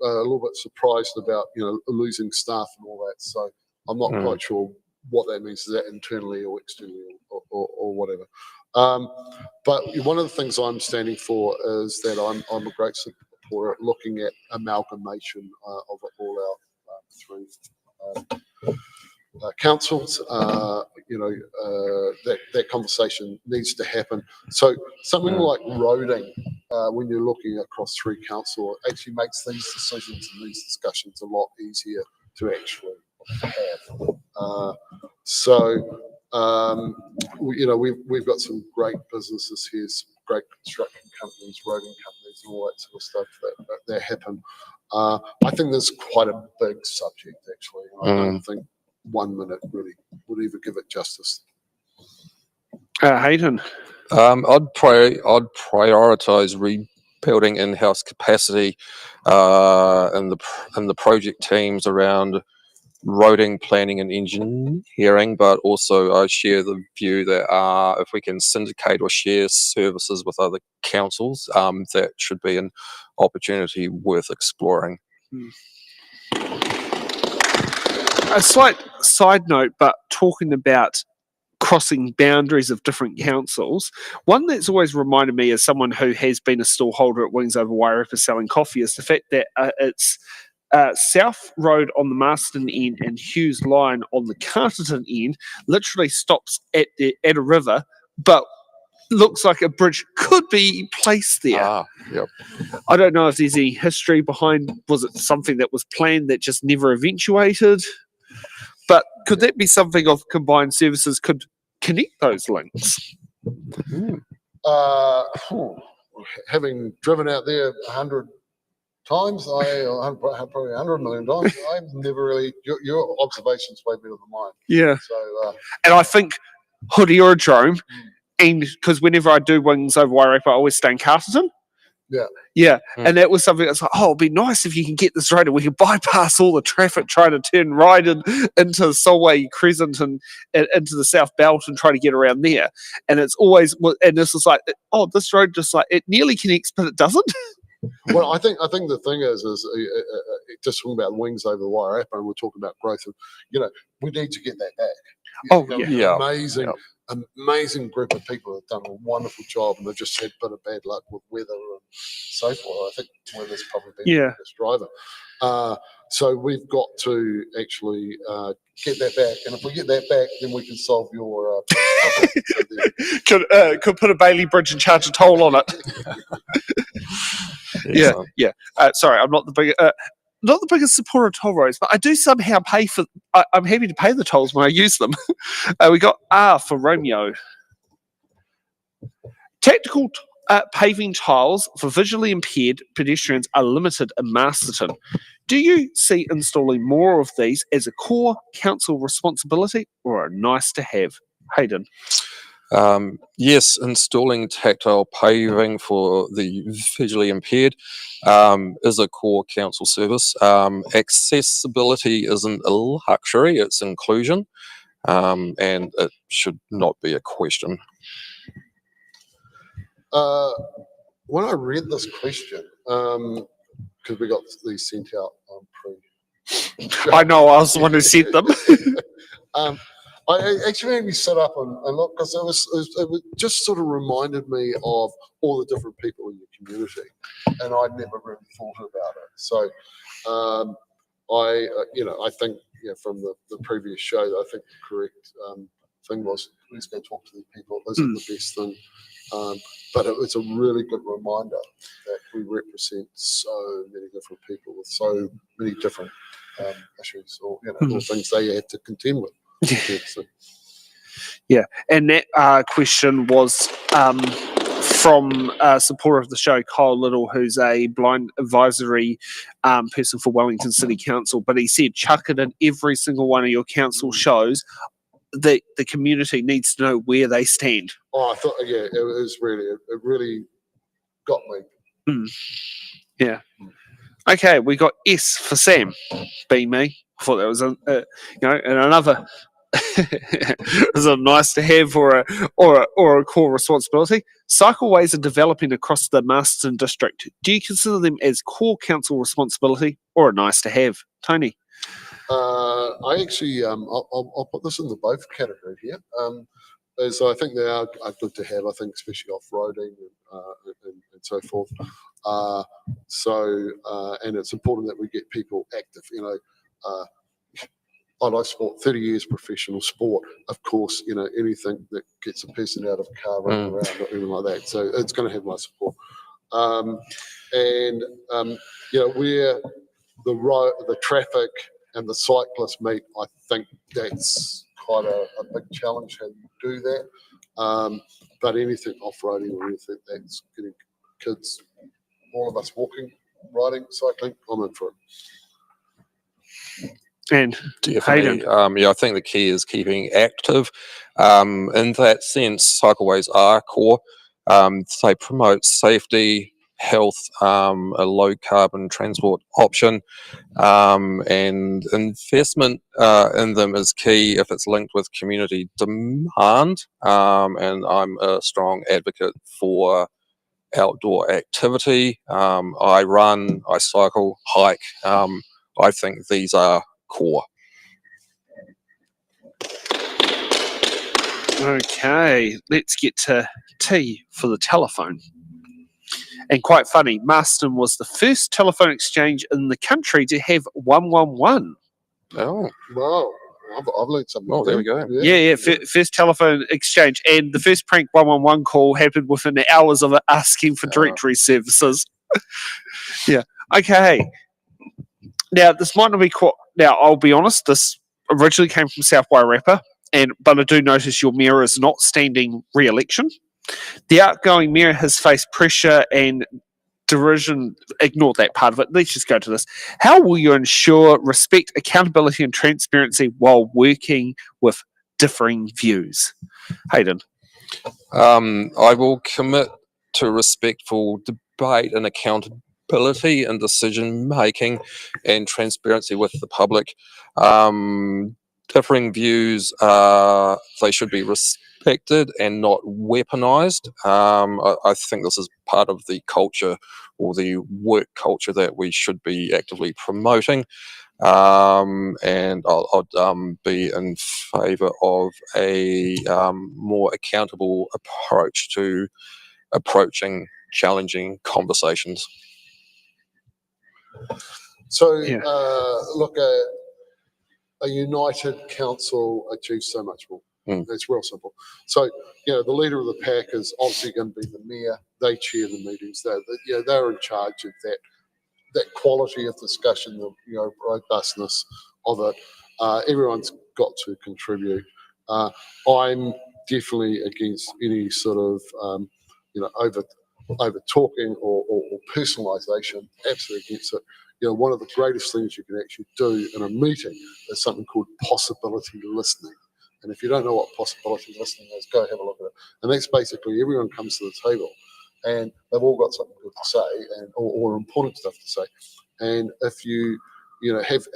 little bit surprised about, losing staff and all that. So I'm not quite sure what that means. Is that internally or externally or whatever? But one of the things I'm standing for is that I'm a great supporter looking at amalgamation of all our three councils. That conversation needs to happen. So something like roading, when you're looking across three council, actually makes these decisions and these discussions a lot easier to actually have. We've got some great businesses here, some great construction companies, roading companies, and all that sort of stuff that happen. I think there's quite a big subject, actually. I don't think 1 minute really would even give it justice. Hayden. I'd prioritize rebuilding in-house capacity in the project teams around roading, planning, and engineering. But also, I share the view that if we can syndicate or share services with other councils, that should be an opportunity worth exploring. A slight side note, but talking about crossing boundaries of different councils, one that's always reminded me as someone who has been a stallholder at Wings Over Wairarapa selling coffee is the fact that it's South Road on the Masterton end and Hughes Line on the Carterton end literally stops at a river, but looks like a bridge could be placed there. Yep. I don't know if there's any history behind, was it something that was planned that just never eventuated? But could that be something of combined services could connect those links? Having driven out there 100 times, probably 100 million times, I've never really, your observation's way better than mine. Yeah. So, and I think Hood Aerodrome, and because whenever I do Wings Over Wairarapa, I always stay in Carterton. Yeah. And that was something that's like, it'd be nice if you can get this road and we can bypass all the traffic trying to turn right into Solway Crescent and into the South Belt and try to get around there. And it's always, and this is like, this road just like, it nearly connects, but it doesn't. Well, I think the thing is just talking about Wings Over the Wairarapa, and we're talking about growth of, we need to get that back. Amazing group of people have done a wonderful job, and they've just had a bit of bad luck with weather and so forth. I think weather's probably been the biggest driver. So we've got to actually get that back, and if we get that back, then we can solve your could put a Bailey Bridge and charge a toll on it. Sorry, I'm not the biggest supporter of toll roads, but I do somehow pay for. I'm happy to pay the tolls when I use them. We got R for Romeo. Tactical paving tiles for visually impaired pedestrians are limited in Masterton. Do you see installing more of these as a core council responsibility or a nice to have? Hayden. Yes, installing tactile paving for the visually impaired is a core council service. Accessibility isn't a luxury, it's inclusion, and it should not be a question. When I read this question, because we got these sent out on pre. I know, I was the one who sent them. I actually made me sit up and look, because it just sort of reminded me of all the different people in your community, and I'd never really thought about it. So I think from the previous show, I think the correct thing was, let's go talk to the people. Isn't the best thing. But it was a really good reminder that we represent so many different people with so many different issues or or things they have to contend with. Yeah, and that question was from a supporter of the show, Kyle Little, who's a blind advisory person for Wellington City Council. But he said, chuck it in every single one of your council shows. The community needs to know where they stand. Oh, I thought, it was really, it really got me. Yeah. Okay, we got S for Sam. Be me. I thought that was and another. Is it nice to have or a core responsibility? Cycleways are developing across the Masterton district. Do you consider them as core council responsibility or a nice to have? Tony? I actually, I'll put this in the both category here. As I think they are good to have, I think, especially off-roading and so forth. And it's important that we get people active. I like sport, 30 years professional sport. Of course, anything that gets a person out of a car running around or anything like that. So it's going to have my support. Where the traffic and the cyclists meet, I think that's quite a big challenge how you do that. But anything off-roading or anything that's getting kids, all of us walking, riding, cycling, I'm in for it. And definitely, I think the key is keeping active. In that sense, cycleways are core. They promote safety, health, a low carbon transport option, and investment in them is key if it's linked with community demand. And I'm a strong advocate for outdoor activity. I run, I cycle, hike. I think these are core. Okay, let's get to T for the telephone. And quite funny, Masterton was the first telephone exchange in the country to have 111. Oh, Wow, I've learned something. oh, there we go. Yeah, first telephone exchange. And the first prank 111 call happened within the hours of it asking for directory services. Yeah, okay. Now, this might not be quite... Now, I'll be honest, this originally came from South Wairarapa, but I do notice your mayor is not standing re-election. The outgoing mayor has faced pressure and derision. Ignore that part of it. Let's just go to this. How will you ensure respect, accountability, and transparency while working with differing views? Hayden. I will commit to respectful debate and accountability and decision making and transparency with the public. Differing views, they should be respected and not weaponized. I think this is part of the culture or the work culture that we should be actively promoting. And I'll be in favour of a more accountable approach to approaching challenging conversations. So, Yeah. look, a united council achieves so much more. It's real simple. So, the leader of the pack is obviously going to be the mayor. They chair the meetings. They're in charge of that quality of discussion, the robustness of it. Everyone's got to contribute. I'm definitely against any sort of over talking or personalisation. Absolutely against it. one of the greatest things you can actually do in a meeting is something called possibility listening. And if you don't know what possibility listening is, go have a look at it. And that's basically everyone comes to the table and they've all got something good to say or important stuff to say. And if you have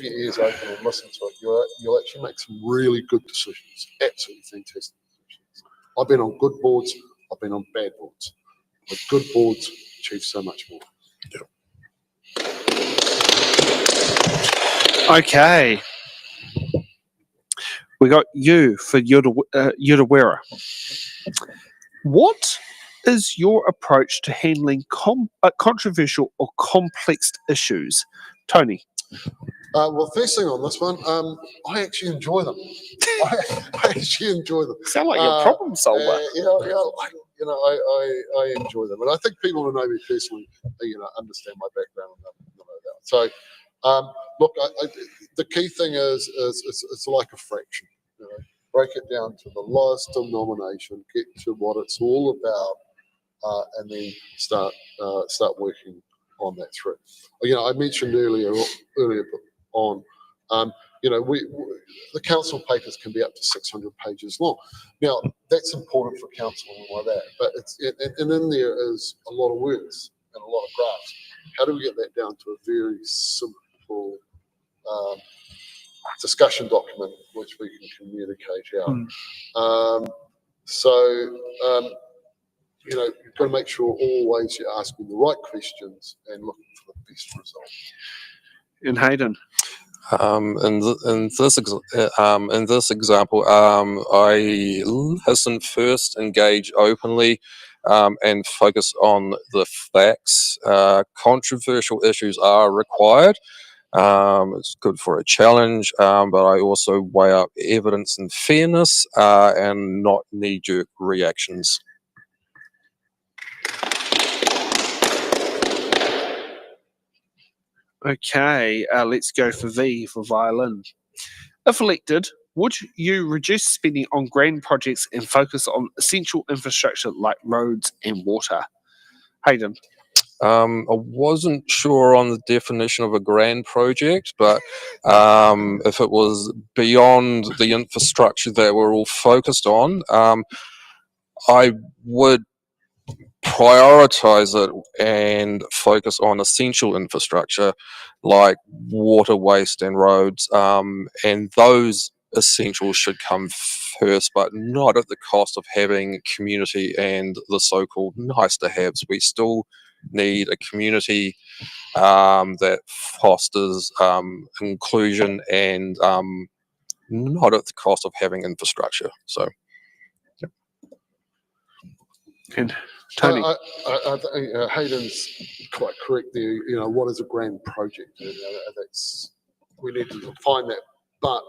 your ears open and listen to it, you'll actually make some really good decisions. Absolutely fantastic decisions. I've been on good boards, I've been on bad boards. But good boards achieve so much more. Okay. We got you for Yudawera. What is your approach to handling controversial or complex issues? Tony. Well, first thing on this one, I actually enjoy them. I actually enjoy them. Sound like you're a problem solver. I enjoy them, and I think people who know me personally, understand my background and know that. So, look, the key thing is it's like a fraction. Break it down to the lowest denomination, get to what it's all about, and then start working on that through. I mentioned earlier on. The council papers can be up to 600 pages long. Now, that's important for council and all like that, but and in there is a lot of words and a lot of graphs. How do we get that down to a very simple discussion document which we can communicate out? You've got to make sure always you're asking the right questions and looking for the best result. And Hayden. In this example, I listen first, engage openly, and focus on the facts. Controversial issues are required. It's good for a challenge, but I also weigh up evidence and fairness, and not knee-jerk reactions. Okay, let's go for V for violin. If elected, would you reduce spending on grand projects and focus on essential infrastructure like roads and water? Hayden. I wasn't sure on the definition of a grand project, but if it was beyond the infrastructure that we're all focused on, I would prioritize it and focus on essential infrastructure like water, waste, and roads. And those essentials should come first, but not at the cost of having community and the so-called nice to haves. We still need a community that fosters inclusion and not at the cost of having infrastructure. So, yep. And Tony. I think Hayden's quite correct there. What is a grand project? We need to define that. But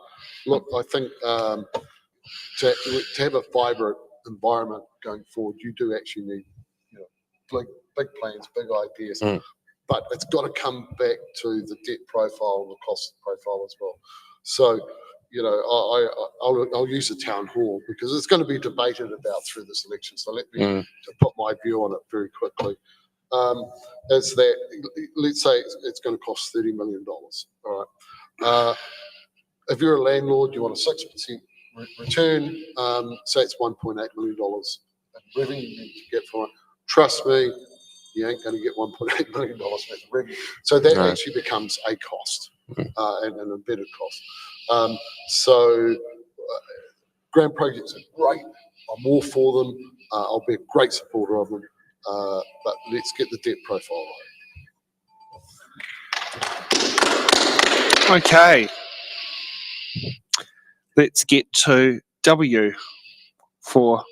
look, I think to have a vibrant environment going forward, you do actually need big plans, big ideas. But it's got to come back to the debt profile and the cost profile as well. So, I'll use the town hall because it's going to be debated about through this election. So let me to put my view on it very quickly. Is that let's say it's going to cost $30 million. All right. If you're a landlord, you want a 6% return. Say it's $1.8 million in revenue you get from it. Trust me, you ain't going to get $1.8 million worth of revenue. So that actually becomes a cost and an embedded cost. Grand projects are great. I'm all for them. I'll be a great supporter of them. But let's get the debt profile right. Okay. Let's get to W for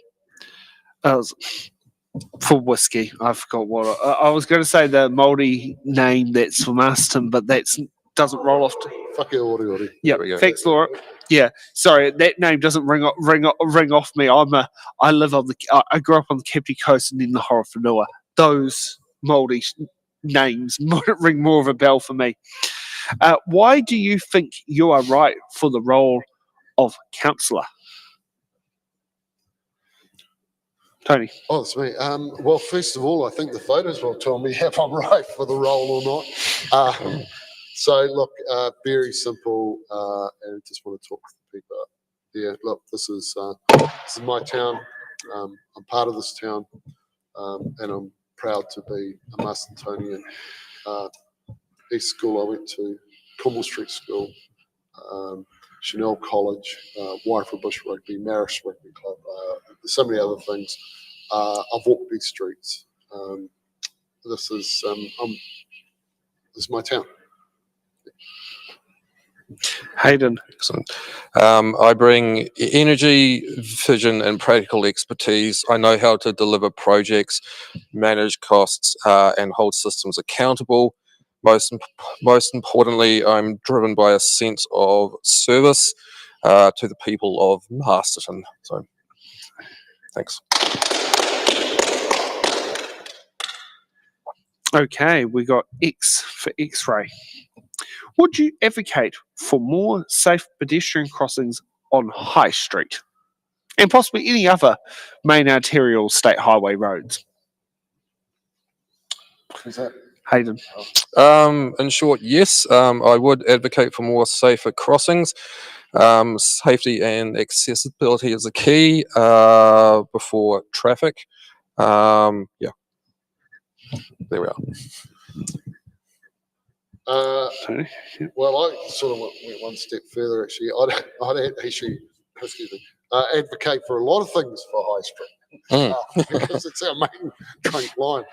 whiskey. I forgot what I was going to say. The Māori name that's for Masterton, but that doesn't roll off. Whake ori. Yeah, thanks, Laura. Yeah, sorry, that name doesn't ring off me. I grew up on the Kapiti Coast and then the Horowhenua. Those Māori names ring more of a bell for me. Why do you think you are right for the role of councillor? Tony. Oh, it's me. Well, first of all, I think the voters will tell me if I'm right for the role or not. So, look, very simple, and just want to talk to the people. Yeah, look, this is my town. I'm part of this town, and I'm proud to be a Mastertonian. East School I went to, Cornwall Street School, Chanel College, Waifra Bush Rugby, Marist Rugby Club, so many other things. I've walked these streets. This is my town. Hayden. Excellent. I bring energy, vision, and practical expertise. I know how to deliver projects, manage costs, and hold systems accountable. Most importantly, I'm driven by a sense of service to the people of Masterton. So, thanks. Okay, we got X for X-ray. Would you advocate for more safe pedestrian crossings on High Street and possibly any other main arterial state highway roads? Is that? Hayden. In short, yes, I would advocate for more safer crossings. Safety and accessibility is a key before traffic. Yeah, there we are. Tony. Well, I sort of went one step further. Actually, I'd actually, excuse me, advocate for a lot of things for High Street because it's our main trunk line,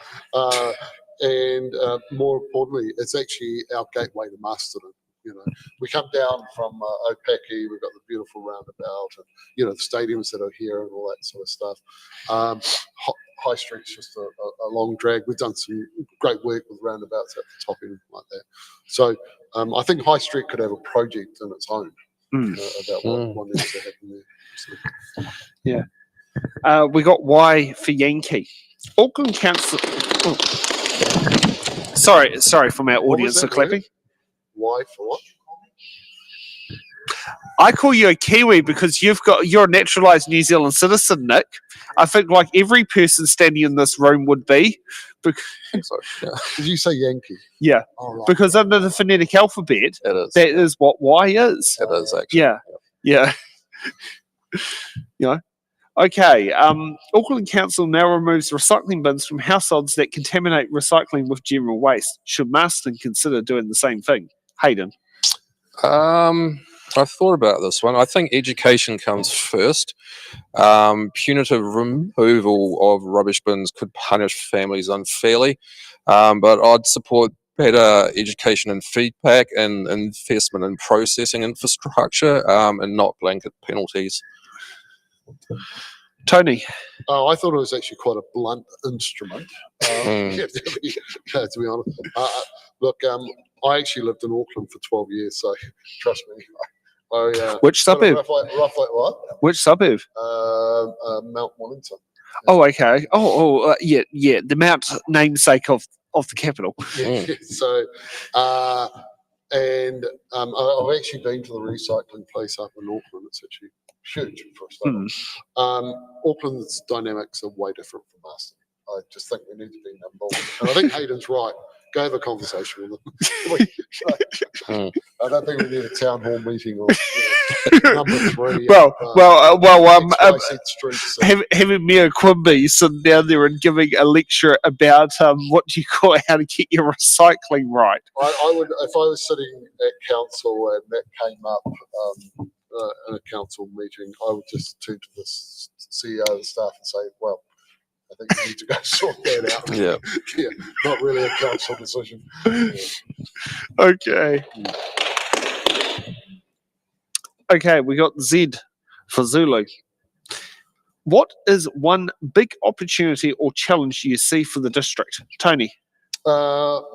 and more importantly, it's actually our gateway to Masterton. You know, we come down from Opaki, we've got the beautiful roundabout, and the stadiums that are here and all that sort of stuff. High Street's just a long drag. We've done some great work with roundabouts at the top end like that. So I think High Street could have a project in its own about what needs to happen there. Yeah. We got Y for Yankee. Auckland Council. Oh. Sorry from our audience for clapping. Why for what? I call you a Kiwi because you're a naturalised New Zealand citizen, Nick. I think like every person standing in this room would be. So, yeah, Did you say Yankee? Yeah, Oh, right. because under the phonetic alphabet, it is. that is what Y is. It is actually. Yeah. Okay. Auckland Council now removes recycling bins from households that contaminate recycling with general waste. Should Masterton consider doing the same thing? Hayden. I've thought about this one. I think education comes first. Punitive removal of rubbish bins could punish families unfairly, but I'd support better education and feedback and investment in processing infrastructure and not blanket penalties. Tony. Oh, I thought it was actually quite a blunt instrument. To be honest, look, I actually lived in Auckland for 12 years, so trust me. Which suburb? Roughly what? Which suburb? Mount Wellington. Oh, okay. Yeah. The Mount namesake of the capital. Yeah. So, and I've actually been to the recycling place up in Auckland. It's actually huge for a start. Auckland's dynamics are way different from us. I just think we need to be nimble. And I think Hayden's right. Go have a conversation with them. I don't think we need a town hall meeting or number 3. Having Mayor Quimby sitting down there and giving a lecture about what do you call how to get your recycling right. I would, if I was sitting at council and that came up in a council meeting, I would just turn to the CEO of the staff and say, well, I think you need to go sort that out. Yeah, not really a council decision. Okay. Okay, we got Z for Zulu. What is one big opportunity or challenge you see for the district? Tony. Well,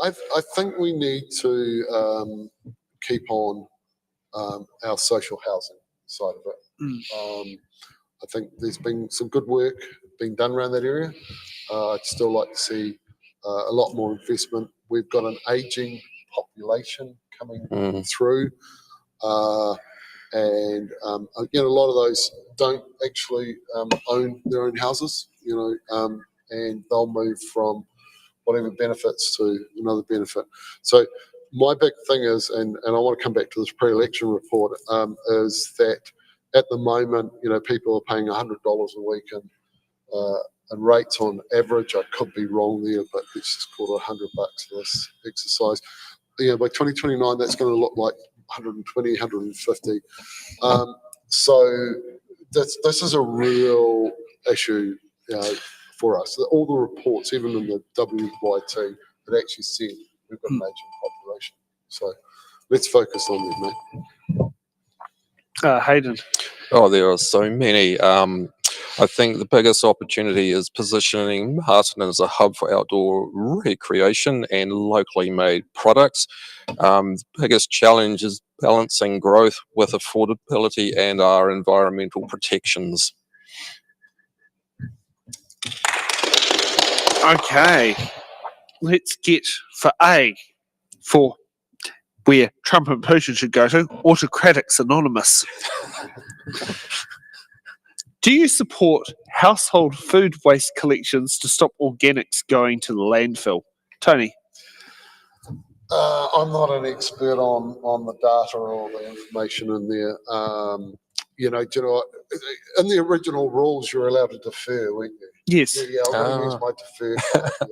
I think we need to keep on our social housing side of it. I think there's been some good work being done around that area. I'd still like to see a lot more investment. We've got an ageing population coming through, And again, a lot of those don't actually own their own houses, and they'll move from whatever benefits to another benefit. So my big thing is, and I want to come back to this pre-election report, is that at the moment, people are paying $100 a week and rates on average. I could be wrong there, but let's just call it $100 for this exercise. By 2029, that's going to look like 120, 150. So this is a real issue for us. All the reports, even in the WYT, it actually said we've got an aging population. So let's focus on that, mate. Hayden. Oh, there are so many. I think the biggest opportunity is positioning Masterton as a hub for outdoor recreation and locally made products. The biggest challenge is balancing growth with affordability and our environmental protections. Okay, let's get for A, for where Trump and Putin should go to, Autocratics Anonymous. Do you support household food waste collections to stop organics going to the landfill? Tony? I'm not an expert on the data or the information in there. Do you know what? In the original rules, you're allowed to defer, weren't you? Yes. Yeah, I'm going to use my defer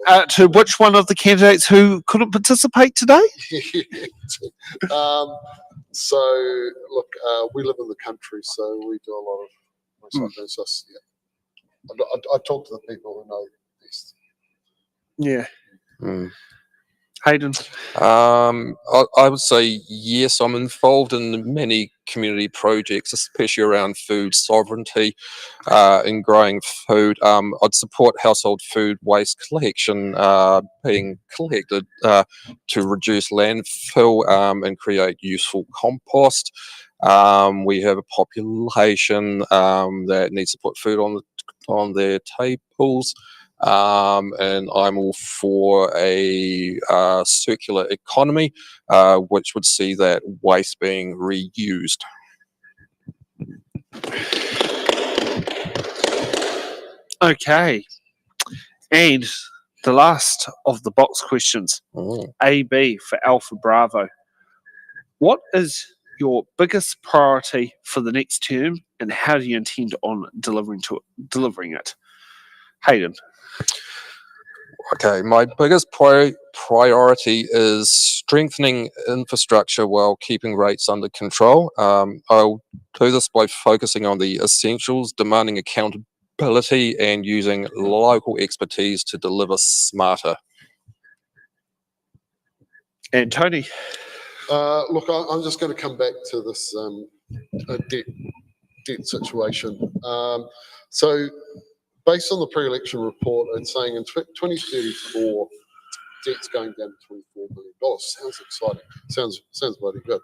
card. To which one of the candidates who couldn't participate today? So, look, we live in the country, so we do a lot of recycling. So, yeah, I talk to the people who know best. Yeah. Mm. Hayden? I would say yes, I'm involved in many community projects, especially around food sovereignty and growing food. I'd support household food waste collection being collected to reduce landfill and create useful compost. We have a population that needs to put food on their tables. And I'm all for a circular economy, which would see that waste being reused. Okay. And the last of the box questions, AB for Alpha Bravo. What is your biggest priority for the next term, and how do you intend on delivering it? Hayden? Okay, my biggest priority is strengthening infrastructure while keeping rates under control. I'll do this by focusing on the essentials, demanding accountability, and using local expertise to deliver smarter. And Tony? Look, I'm just going to come back to this debt situation. So, based on the pre-election report, it's saying in 2034, debt's going down to $24 million. Sounds exciting. Sounds bloody good.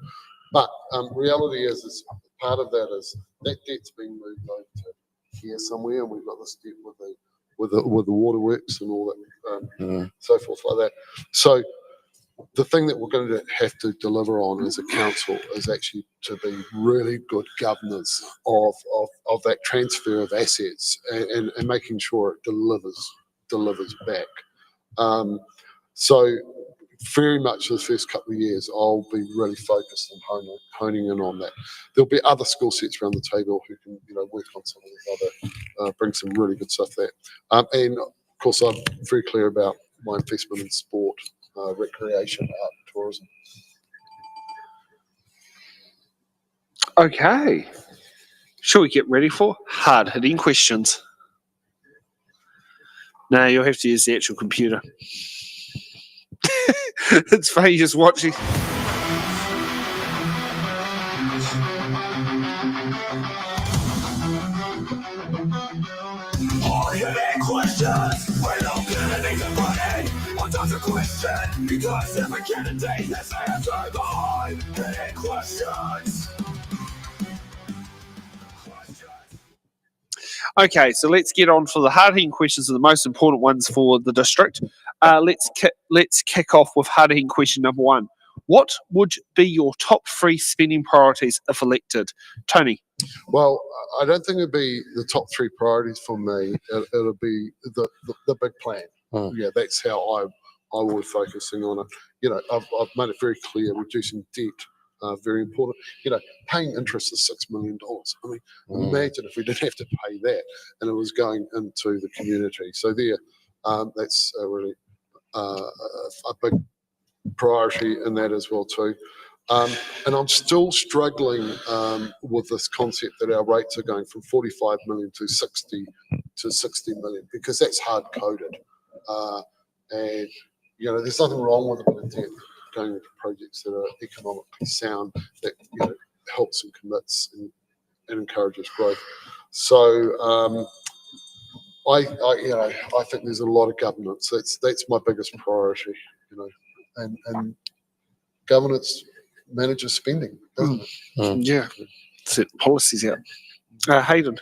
But reality is part of that is that debt's being moved over to here somewhere, and we've got this debt with the waterworks and all that, so forth like that. So the thing that we're going to have to deliver on as a council is actually to be really good governors of that transfer of assets and making sure it delivers back. So very much the first couple of years, I'll be really focused on honing in on that. There'll be other skill sets around the table who can work on some of these other, bring some really good stuff there. And of course, I'm very clear about my investment in sport, recreation, art, tourism. Okay. Shall we get ready for hard-hitting questions? No, you'll have to use the actual computer. It's funny just watching. Hard-hitting questions. We don't get anything funny. What does a question? Because every candidate has answered the hard-hitting questions. Okay, so let's get on for the hard-hitting questions, are the most important ones for the district. Let's kick off with hard-hitting question number one. What would be your top 3 spending priorities if elected? Tony? Well, I don't think it'd be the top 3 priorities for me. It'll be the big plan. Yeah, that's how I will be focusing on it. You know, I've made it very clear, reducing debt, very important. You know, paying interest is $6 million. I mean, imagine if we didn't have to pay that and it was going into the community. So that's really a big priority in that as well too. And I'm still struggling with this concept that our rates are going from 45 million to 60 million, because that's hard coded. And you know, there's nothing wrong with a bit of debt going into projects that are economically sound, that helps and commits and encourages growth. So I think there's a lot of governance. That's my biggest priority. And governance manages spending, doesn't it? Yeah, set policies out. Hayden?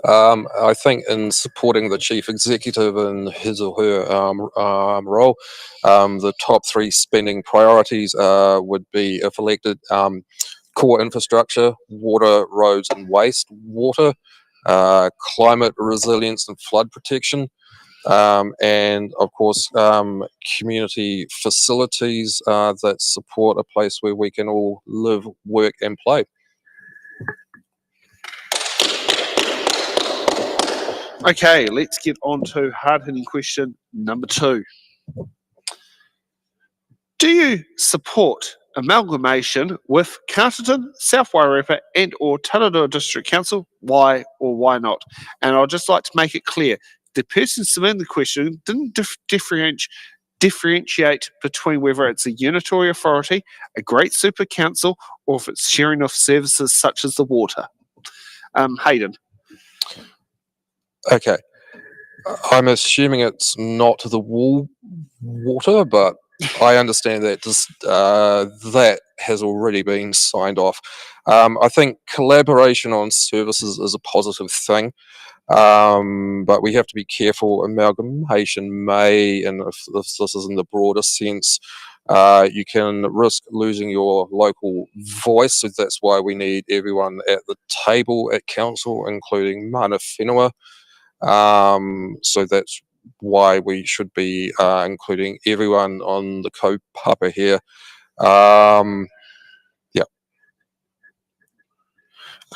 I think in supporting the chief executive in his or her role, the top 3 spending priorities would be, if elected, core infrastructure, water, roads and waste, water, climate resilience and flood protection, and of course community facilities that support a place where we can all live, work and play. Okay, let's get on to hard-hitting question number 2. Do you support amalgamation with Masterton, South Wairarapa and or Taranua District Council? Why or why not? And I'd just like to make it clear, the person submitting the question didn't differentiate between whether it's a unitary authority, a great super council, or if it's sharing of services such as the water. Hayden? Okay, I'm assuming it's not the water, but I understand that that has already been signed off. I think collaboration on services is a positive thing, but we have to be careful. Amalgamation may, and if this is in the broader sense, you can risk losing your local voice. So that's why we need everyone at the table at council, including mana whenua. So that's why we should be including everyone on the kaupapa here. Yeah.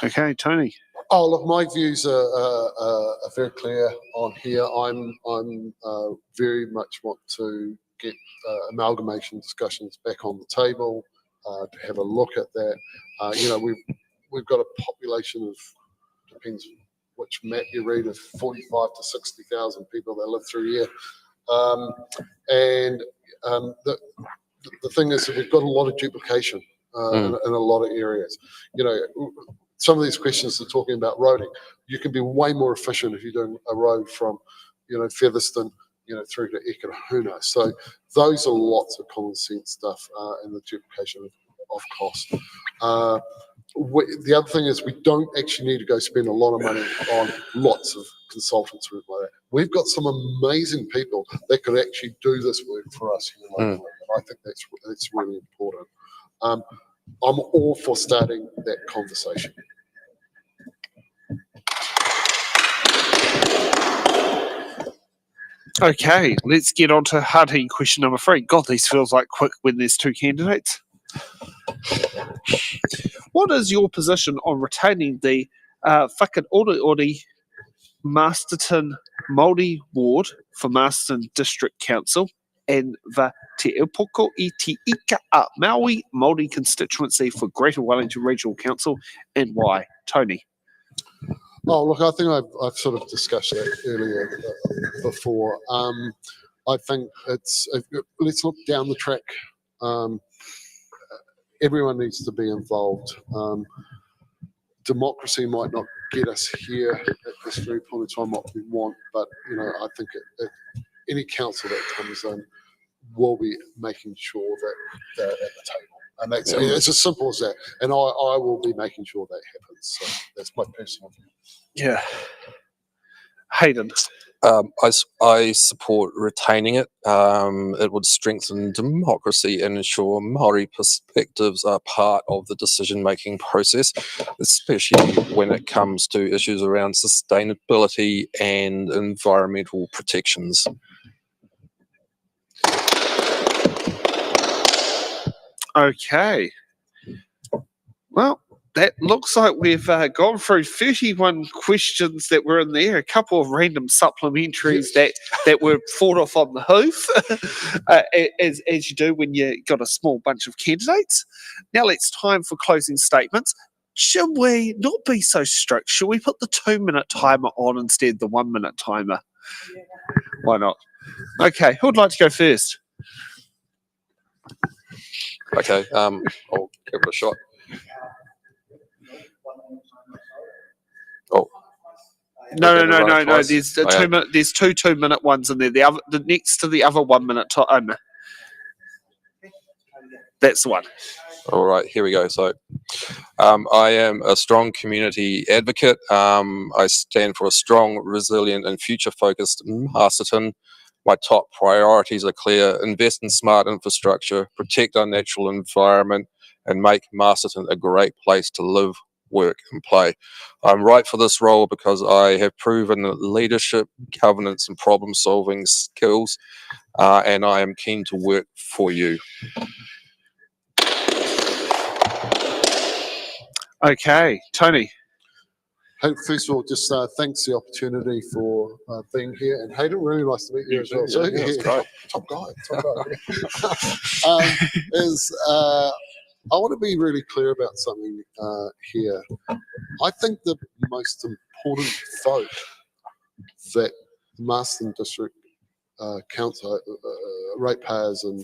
Okay, Tony. Oh, look, my views are very clear on here. I'm very much want to get amalgamation discussions back on the table, to have a look at that. You know, we've got a population of, depends which map you read, of 45 to 60,000 people that live through here. And the thing is that we've got a lot of duplication in a lot of areas. You know, some of these questions are talking about roading. You can be way more efficient if you're doing a road from, Featherston, through to Ekirahuna. So those are lots of common sense stuff and the duplication of cost. The other thing is we don't actually need to go spend a lot of money on lots of consultants work like that. We've got some amazing people that could actually do this work for us here locally. And I think that's really important. I'm all for starting that conversation. Okay, let's get on to hard-hitting question number 3. God, this feels like quick when there's 2 candidates. What is your position on retaining the Whakaoriori Masterton Māori Ward for Masterton District Council and the Te Upoko I Te Ika a Maui Māori constituency for Greater Wellington Regional Council, and why? Tony? Oh, look, I think I've sort of discussed that earlier before. I think let's look down the track. Everyone needs to be involved. Democracy might not get us here at this very point in time what we want, but I think any council that comes in will be making sure that they're at the table, and it's as simple as that. And I will be making sure that happens. So that's my personal view. Yeah. Hayden? I support retaining it. It would strengthen democracy and ensure Maori perspectives are part of the decision-making process, especially when it comes to issues around sustainability and environmental protections. Okay. Well, that looks like we've gone through 31 questions that were in there, a couple of random supplementaries that were fought off on the hoof, as you do when you got a small bunch of candidates. Now it's time for closing statements. Should we not be so strict? Should we put the 2-minute timer on instead of the 1-minute timer? Why not? Okay, who would like to go first? Okay, I'll give it a shot. Oh, No. twice? There's a Okay. 2-minute. There's two 2-minute ones in there. The next to the other 1-minute timer. That's the one. All right, here we go. So, I am a strong community advocate. I stand for a strong, resilient, and future-focused Masterton. My top priorities are clear: invest in smart infrastructure, protect our natural environment, and make Masterton a great place to live, work, and play. I'm right for this role because I have proven leadership, governance, and problem-solving skills, and I am keen to work for you. Okay, Tony. Hey, first of all, just thanks for the opportunity for being here. And Hayden, really nice to meet you as well. So, Yeah, that's great. top guy. I want to be really clear about something here. I think the most important vote that Masterton District Council, ratepayers and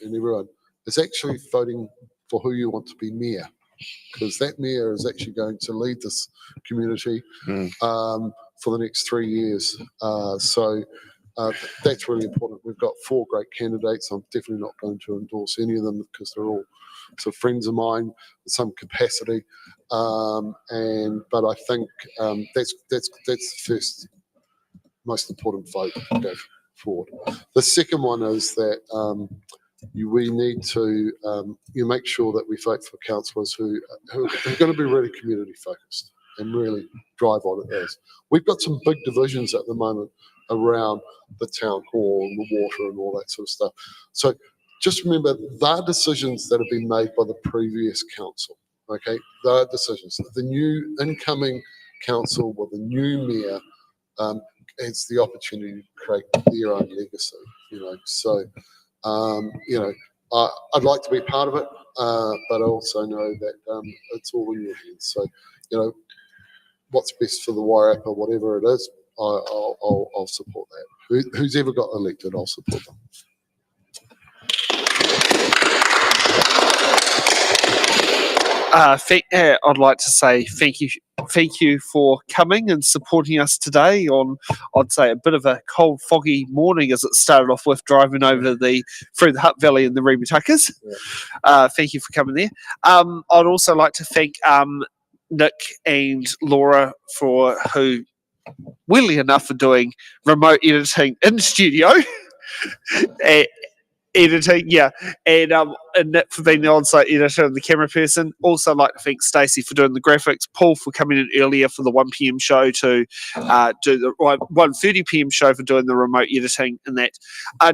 everyone is actually voting for who you want to be mayor. Because that mayor is actually going to lead this community for the next 3 years. So that's really important. We've got 4 great candidates. I'm definitely not going to endorse any of them because they're all sort of friends of mine in some capacity. But I think that's the first most important vote to go forward. The second one is that we need to make sure that we vote for councillors who are going to be really community focused and really drive on it as. We've got some big divisions at the moment around the town hall and the water and all that sort of stuff. So just remember, they're decisions that have been made by the previous council, okay? They're decisions. The new incoming council with the new mayor has the opportunity to create their own legacy, So, I'd like to be part of it, but I also know that it's all in your hands. So, what's best for the Wairarapa, whatever it is, I'll support that. Who's ever got elected, I'll support them. I'd like to say thank you for coming and supporting us today on, I'd say, a bit of a cold, foggy morning as it started off with driving over through the Hutt Valley and the Remutuckers. Yeah. Thank you for coming there. I'd also like to thank Nick and Laura who, weirdly enough, are doing remote editing in studio. Editing, yeah, and Nick for being the on-site editor and the camera person. Also like to thank Stacey for doing the graphics, Paul for coming in earlier for the 1 p.m. show to do the 1:30 p.m. show for doing the remote editing and that.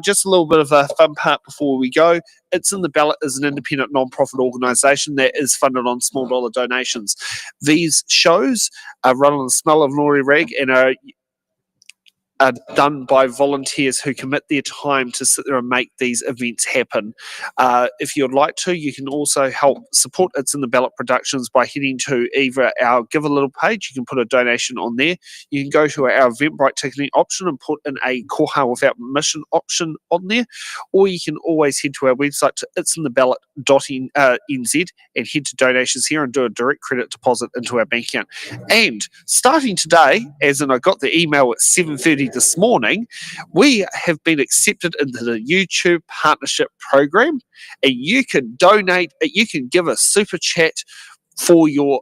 Just a little bit of a fun part before we go. It's in the Ballot is an independent non-profit organisation that is funded on small dollar donations. These shows are run on the smell of Nori Rag and are done by volunteers who commit their time to sit there and make these events happen. If you'd like to, you can also help support It's in the Ballot Productions by heading to either our Give a Little page. You can put a donation on there. You can go to our Eventbrite ticketing option and put in a koha without permission option on there, or you can always head to our website to itsintheballot.nz and head to donations here and do a direct credit deposit into our bank account. And starting today, as in I got the email at 7:30 this morning, we have been accepted into the YouTube Partnership Program, and you can donate. You can give a super chat for your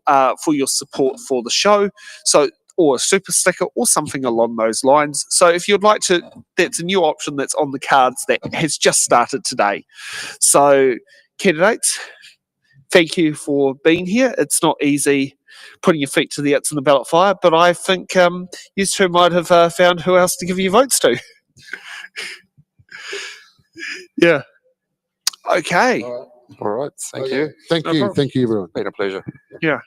support for the show. So or a super sticker or something along those lines. So if you'd like to, that's a new option that's on the cards that has just started today. So candidates, thank you for being here. It's not easy putting your feet to the It's in the Ballot fire, but I think you two might have found who else to give your votes to. Yeah. Okay. All right. Thank Okay. you. Thank No you. problem. Thank you, everyone. Been a pleasure. Yeah.